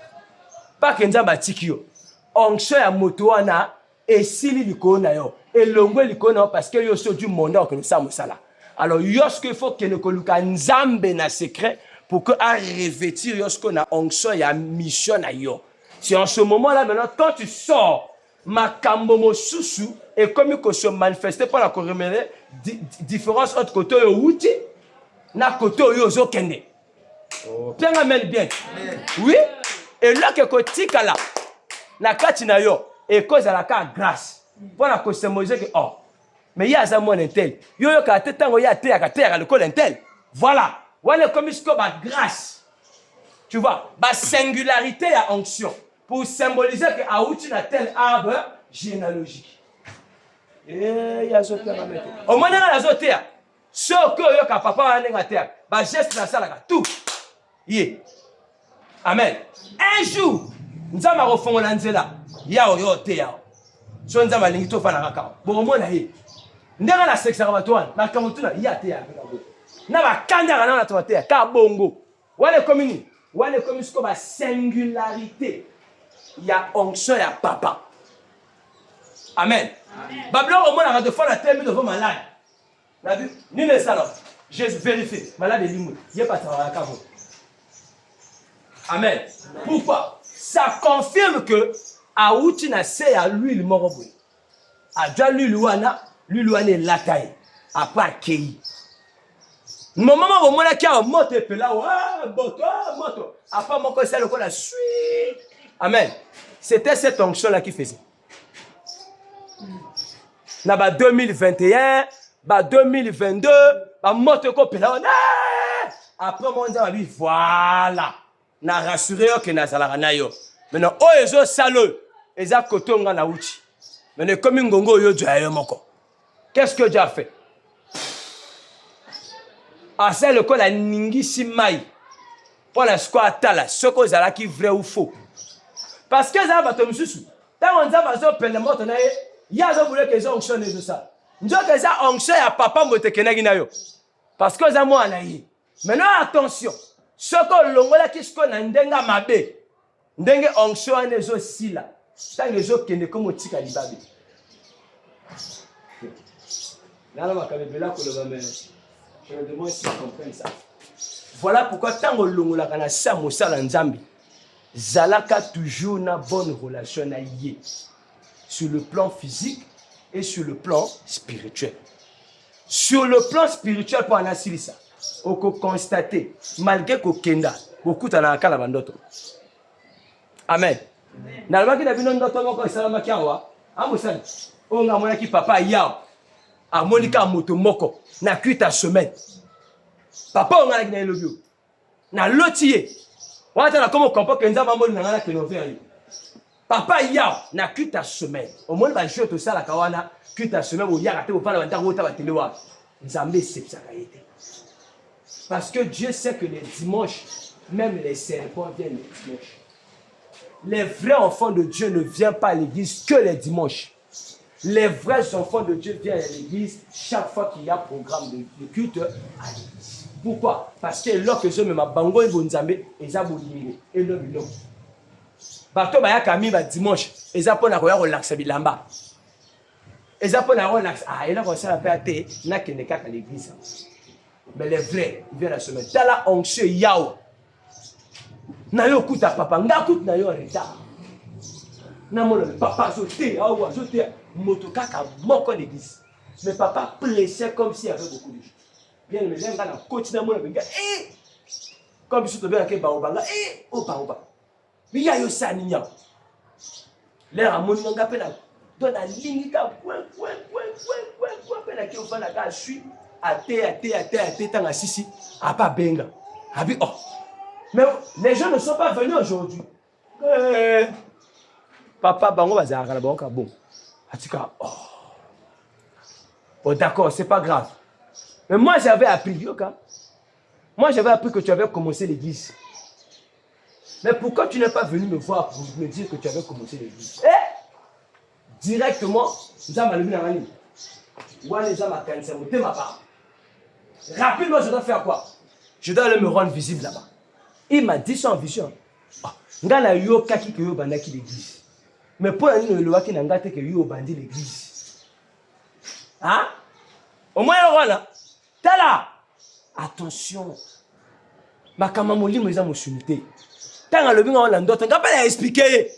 Pas que nzamba tikio. Onction ya moto wana esili likona yo elongwe likona parce que yo so du monde que nous sommes ça là. Alors yoske il faut que ne koluka nzambe na secret pour que a revêtir yoske na onction ya mission na yo. C'est en ce moment là maintenant quand tu sors makambo mosusu et comme il se manifester par la corrémélé différence entre côté yo wuti na côté yo zo kende. Bien amène bien. Oui et là que kotika là na kati na yo et cause à la grâce pour la symboliser que oh mais il y a ça mon intel yo yo ka tetango ya te ya terre le col intel voilà voilà comme ce que ba grâce tu vois ba singularité à onction pour symboliser que aouti na tel arbre généalogique et ya zo terre mettre au moins na la zo terre ce que yo ka papa na nga terre ba geste na sala ka tout yé amen un jour nzama refongola nzela yao yo te yao so nzama lingi to fana kaka bomona ye ndanga na sexe rabatwana na kamutuna ya te ya na ba kanda na to te ka bongo wale komini sko ba singularité ya onction ya papa amen bablo au moins de fois la terme devant malade la vu ni le salon je vérifie malade limu y a pas ça ka amen pourquoi ça confirme que Aouti na se à l'huile moroboui. A déjà l'huile wana la taille. A pas kei. Moment où mon qui a moto et là moto. A pas mon conseil le la suite. Amen. C'était cette onction là qui faisait. Na ba 2021, ba 2022, ba moto ko là. Après mon Dieu lui voilà. Na rassuré que na sala na yo. Maintenant, oh, ils ont salé. Ils ont côté on a outi. Maintenant, comme un gongo yo Dieu moko. Qu'est-ce que Dieu a fait? Ah, c'est le col a ningi simai. Pour la squat là, ce que vous avez qui vrai ou faux. Parce que ça va te mususu. Tant on va zo pele moto na ye, ya zo voulait que zo onction de ça. Njo que ça onction ya papa mote kenagi na yo. Parce que ça moi na ye. Maintenant attention. Ce que longola qui se connaît ndenga mabe. Ndenge onction anezo sila. Tange zo kende comme tika libabe. Je me demande si vous comprenez ça. Voilà pourquoi tant que l'on a ça, Zalaka toujours une bonne relation liée sur le plan physique et sur le plan spirituel. Sur le plan spirituel, pour en ça, on peut constater, malgré qu'on kenda, beaucoup de gens ont bandoto. Amen. Dans le cas de bandoto, on peut savoir qu'il y a un peu on a mon qui papa yao, a monika moto moko, na kuita semaine. Papa on a le bio, na lotier. On a comment comprendre que nous avons un peu de papa yao, na kuita semaine. Au moins va jouer tout ça la kawana, kuita semaine où yaka au parle dans ta téléwa. Nous avons c'est ça été. Parce que Dieu sait que les dimanches, même les serpents viennent les dimanches. Les vrais enfants de Dieu ne viennent pas à l'église que les dimanches. Les vrais enfants de Dieu viennent à l'église chaque fois qu'il y a programme de culte à l'église. Pourquoi? Parce que lorsque je me bango et bonzambe, ils ont bolimé et non non. Bato baya kami ba dimanche, ils ont pour na relaxer bilamba. Ils ont pour na relaxer. Ah, et là on ça la paix na que ne qu'à l'église. Mais les vrais, ils viennent la semaine. Dans la onction yao. Na yo kuta papa, nga kuta na yo retard. Na mo le papa sauté, awa sauté, motoka ka moko l'église. Mais papa pressait comme s'il y avait beaucoup de choses. Bien mais j'aime quand continuer mo le benga comme si tu bien que baobanga oba. Mais ya yo saninya. L'air amoni nga pe na to na lingi ka point pe na ki ofana ka suis ate tanga sisi apa benga. Abi oh. Mais les gens ne sont pas venus aujourd'hui. Papa, bango bazara la banque bon. Atika, oh. Bon d'accord, c'est pas grave. Mais moi j'avais appris, Yoka. Moi j'avais appris que tu avais commencé l'église. Mais pourquoi tu n'es pas venu me voir pour me dire que tu avais commencé l'église? Directement, nous avons allumé la ligne. Rapidement, je dois faire quoi? Je dois aller me rendre visible là-bas. Il m'a dit ça en vision. Ngana yo kaki ke yo bandaki l'église. Mais pour aller le loi qui n'a ngate que yo bandi l'église. Hein? Au moins on là. Tala. Attention. Makama molimo eza mosunité. Tanga le binga on ndoto ngapa la expliquer.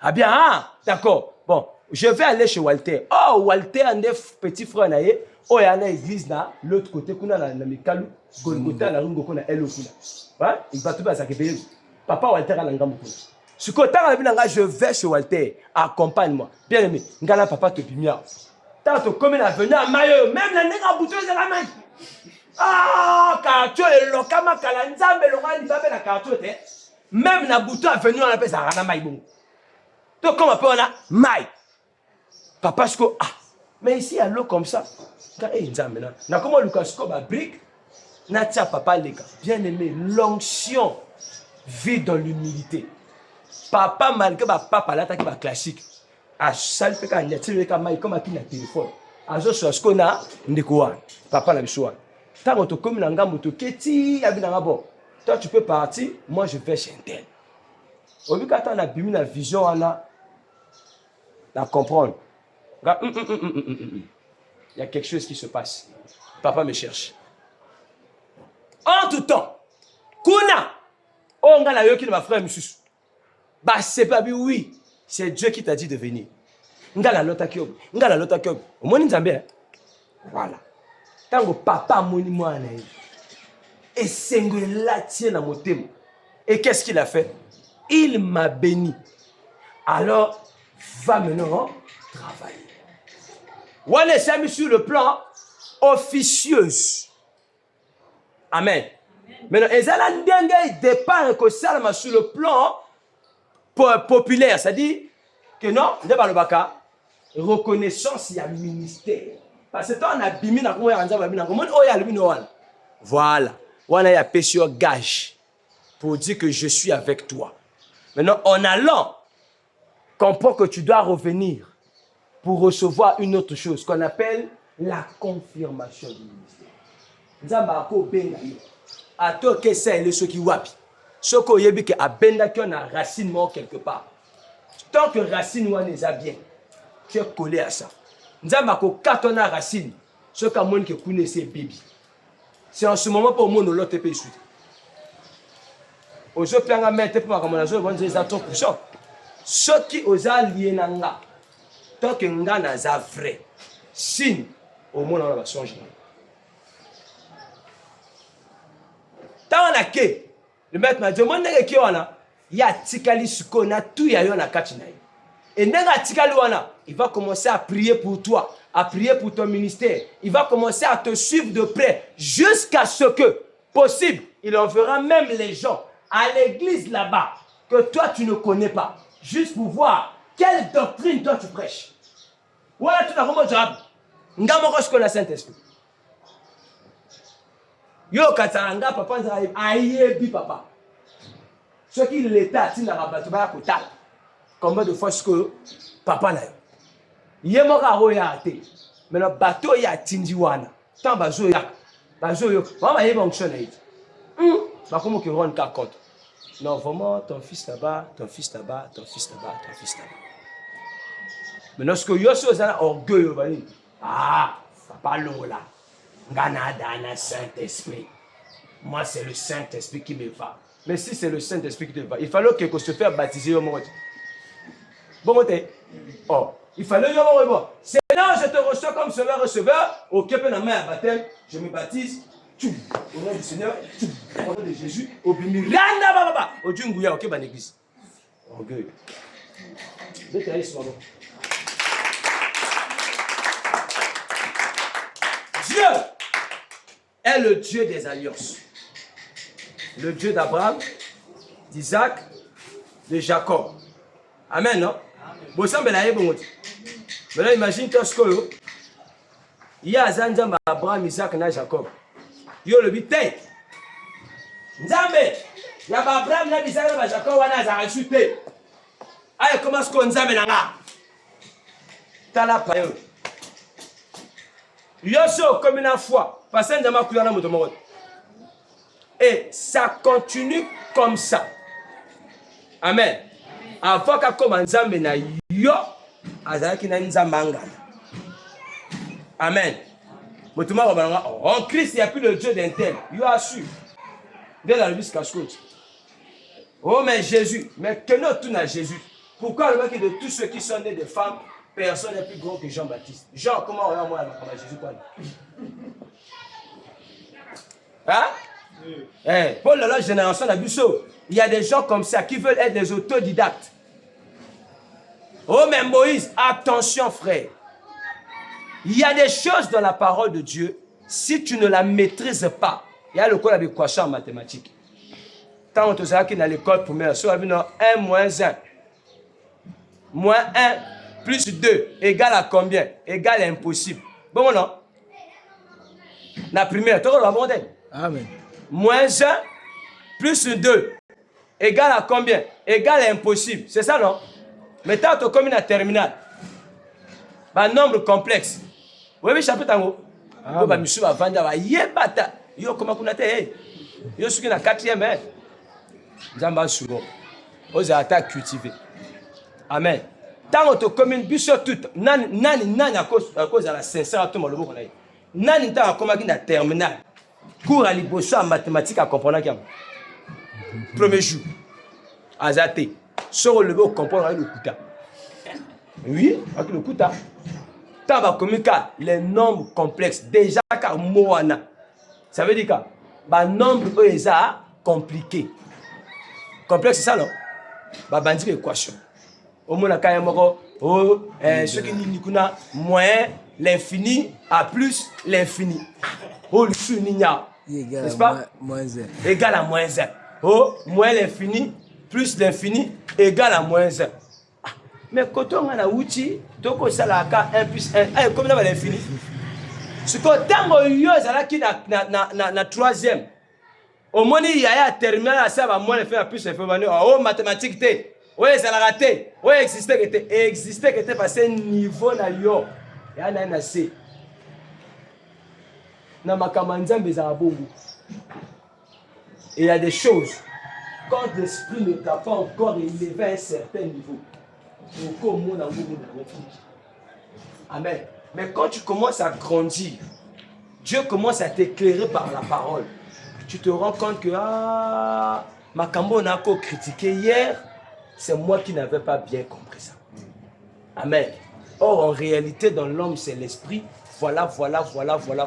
Ah bien hein? D'accord. Bon, je vais aller chez Walter. Oh, Walter un des petits frères naé. Oh, il y a une église là, l'autre côté, kuna na mikalu, Golgotha na rungo kuna elo kuna. Hein? Il va tout passer à papa Walter a l'angam kuna. Ce côté là, je vais chez Walter, accompagne-moi. Bien aimé, ngala papa te pimia. Tant que comme la venue à Mayo, même la nègre bouton de la main. Ah, carton et lokama kalanzambe longa libabe la carton te. Même na bouton à venue on appelle ça rana maïbon. Donc comme on a maï. Papa sko ah. Mais ici, à l'eau comme ça, na comment Lucas Koba brique, na tia papa lega. Bien aimé, l'onction vit dans l'humilité. Papa malgré papa là qui va classique. À ça fait quand il y a tiré comme comme qui na téléphone. À ce qu'on a ndikoa. Papa la bisoa. Tant on te comme na ngambo to keti abina ngabo. Toi tu peux partir, moi je vais chez Intel. Au vu quand on a bimi la vision là, la comprendre. Il y a quelque chose qui se passe. Papa me cherche. En tout temps, Kuna, on a la yoki de ma frère Moussous. Bah, c'est pas oui, c'est Dieu qui t'a dit de venir. Ngala lota kyob, ngala lota kyob. Au moins, Nzambé. Voilà. Tant que papa moni moi anaï. Et Sengola tient à mon thème. Et qu'est-ce qu'il a fait? Il m'a béni. Alors, va maintenant travailler. On est mis sur le plan officieux. Amen. Maintenant, il dépend que ça sur le plan populaire. C'est-à-dire que non, reconnaissance, il y a ministère. Parce que on a bimi na voilà. On a pêché un gage pour dire que je suis avec toi. Maintenant, en allant, comprends que tu dois revenir pour recevoir une autre chose qu'on appelle la confirmation du ministère. Nzamba ko benga yo. Ato ke ça est ce qui wapi. Soko yebi ke abenda ki on a racine mort quelque part. Tant que racine ou n'est pas bien, tu es collé à ça. Nzamba ko katona racine. Ce que monde qui connaît c'est bébé. C'est en ce moment pour monde l'autre pays sud. Aux autres plans à mettre pour comme on a joué les attentes pour ça. Ceux qui osent lier nanga. Tant que nga na za vrai. Signe au monde on va changer. Tant on a que le maître m'a dit monde qui on a ya tikali suko na tout ya yo na katina. Et nega tikali wana, il va commencer à prier pour toi, à prier pour ton ministère. Il va commencer à te suivre de près jusqu'à ce que, possible, il enverra même les gens à l'église là-bas que toi tu ne connais pas, juste pour voir quelle doctrine toi tu prêches. Voilà tout à comment tu as. Ngamo ko la Saint-Esprit. Yo kataranga papa ayebi papa. Ce qui l'état tina rabat ba ko tal. Combien de fois est-ce que papa na yo? Yemoka ro ya te. Mais le bateau ya tindi wana. Tant bazo ya. Bazo yo. Mama yeba onction aide. Ba comment que rendre ka compte. Non, vraiment ton fils là-bas, ton fils là-bas, ton fils là-bas, ton fils là-bas. Mais lorsque yo so ça orgueil va dire ah, papa longola. Ngana dana Saint-Esprit. Moi c'est le Saint-Esprit qui me va. Mais si c'est le Saint-Esprit qui te va, il fallait que se faire baptiser au monde. Bon, oh, il fallait y bon. C'est là je te reçois comme receveur. Au Québec, dans ma baptême, je me baptise. Au nom du Seigneur, au nom de Jésus, au Bimi, au Dieu Ngouya, au Québec, dans l'église. Orgueil. Dieu est le Dieu des alliances. Le Dieu d'Abraham, d'Isaac, de Jacob. Amen, non? Bon, ça, mais là, imagine-toi ce que il y a Zanjamba, Abraham, Isaac, et Jacob. Yo le bité. Nzambe, il y a Abraham, Isaac, et Jacob, on a rajouté. Aïe, comment est-ce qu'on Nzambe n'a? T'as la paille. Yo so comme une fois, parce que Nzambe a coulé dans mon monde. Et ça continue comme ça. Amen. Avant que commence à mena yo, azaki na nzambanga. Amen. En Christ, il n'y a plus le Dieu d'intel. Yo a su. Dès la revue cache-côte. Oh mais Jésus, mais que nous tout à Jésus. Pourquoi le mec de tous ceux qui sont nés de femmes, personne n'est plus grand que Jean-Baptiste. Jean, comment on a moi à Jésus quoi? Hein? Eh, pour la génération d'Abusso, il y a des gens comme ça qui veulent être des autodidactes. Oh, mais Moïse, attention frère. Il y a des choses dans la parole de Dieu, si tu ne la maîtrises pas, il y a le code de l'équation en mathématiques. Tant on te sait qu'il y a l'école première, sur 1 moins 1. Moins 1 plus 2 égale à combien? Égale à impossible. Bon, non? La première, tu vas le Amen. Moins 1 plus 2 égale à combien? Égale à impossible. C'est ça, non? Mais tant que comme une terminale, un nombre complexe. Oui, mais chapitre en haut. Bah, monsieur va vendre, va yébata. Yo, comment qu'on a été? Yo, suis na 4e. Zamba souvent. Aux attaques cultivées. Amen. Tant que comme une bus tout, nani à cause de la sincère, tout le monde. Nani tant comme une terminale. Cours à l'ibosho en mathématiques à comprendre qu'il y a. Premier jour. Azaté. Sur le beau comprendre avec le kuta. Oui, avec le kuta. Tant va communiquer les nombres complexes. Déjà car moana. Ça veut dire que bah nombre est compliqué. Complexe c'est ça non? Bah bandi équation. Au moins quand même ce qui dit kuna moins l'infini à plus l'infini. Oh le chuninya. N'est-ce pas? Moins 1. Égal à moins 1. Oh, moins l'infini, plus l'infini, égal à moins 1. Ah, mais quand on a outil, donc ça la 1 plus 1. Comme dans l'infini. Ce que tant que qui na 3e. Au moins, il y a un terminal, ça va moins l'infini, plus l'infini. Oh, mathématiques, oui, ça l'a raté. Oui, exister que était passé niveau na yo. Il y a un assez. Et il y a des choses, quand l'esprit ne t'a pas encore élevé à un certain niveau, Amen. Mais quand tu commences à grandir, Dieu commence à t'éclairer par la parole. Tu te rends compte que Makambo n'a qu'à critiquer hier, c'est moi qui n'avais pas bien compris ça. Amen. Or, en réalité, dans l'homme, c'est l'esprit. Voilà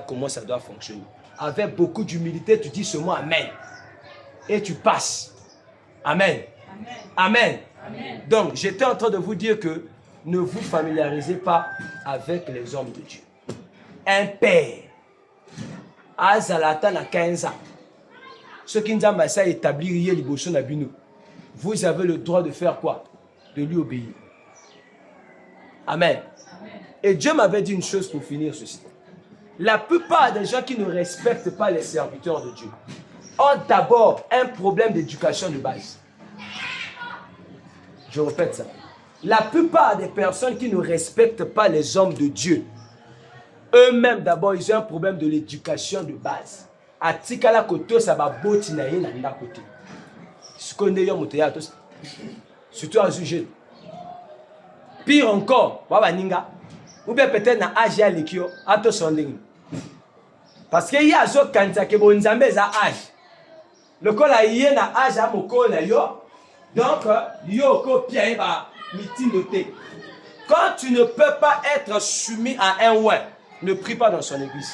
comment ça doit fonctionner. Avec beaucoup d'humilité, tu dis ce mot Amen. Et tu passes. Amen. Amen. Amen. Donc, j'étais en train de vous dire que ne vous familiarisez pas avec les hommes de Dieu. Un père, Azalata na 15 ans, ce qui nous a établi vous avez le droit de faire quoi? De lui obéir. Amen. Et Dieu m'avait dit une chose pour finir ceci. La plupart des gens qui ne respectent pas les serviteurs de Dieu ont d'abord un problème d'éducation de base. Je répète ça. La plupart des personnes qui ne respectent pas les hommes de Dieu, eux-mêmes d'abord, ils ont un problème de l'éducation de base. Atikala koto ça va botinaye na nda kote. Skonde yo moteya tous. Surtout à sujet. Pire encore, baba ninga. Ou bien peut-être na âge ya lekio ato sonding. Parce que y a zo kanta ke bo nzambe za âge. Le kola yé na âge a moko na yo. Donc yo ko pia ba mitinoté. Quand tu ne peux pas être soumis à un ouin, ne prie pas dans son église.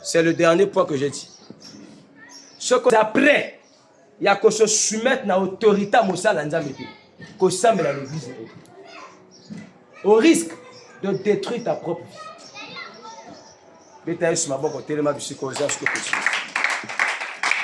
C'est le dernier point que j'ai dit. Ce que après, il y a que se soumettre à l'autorité à l'église. Au risque de détruire ta propre vie.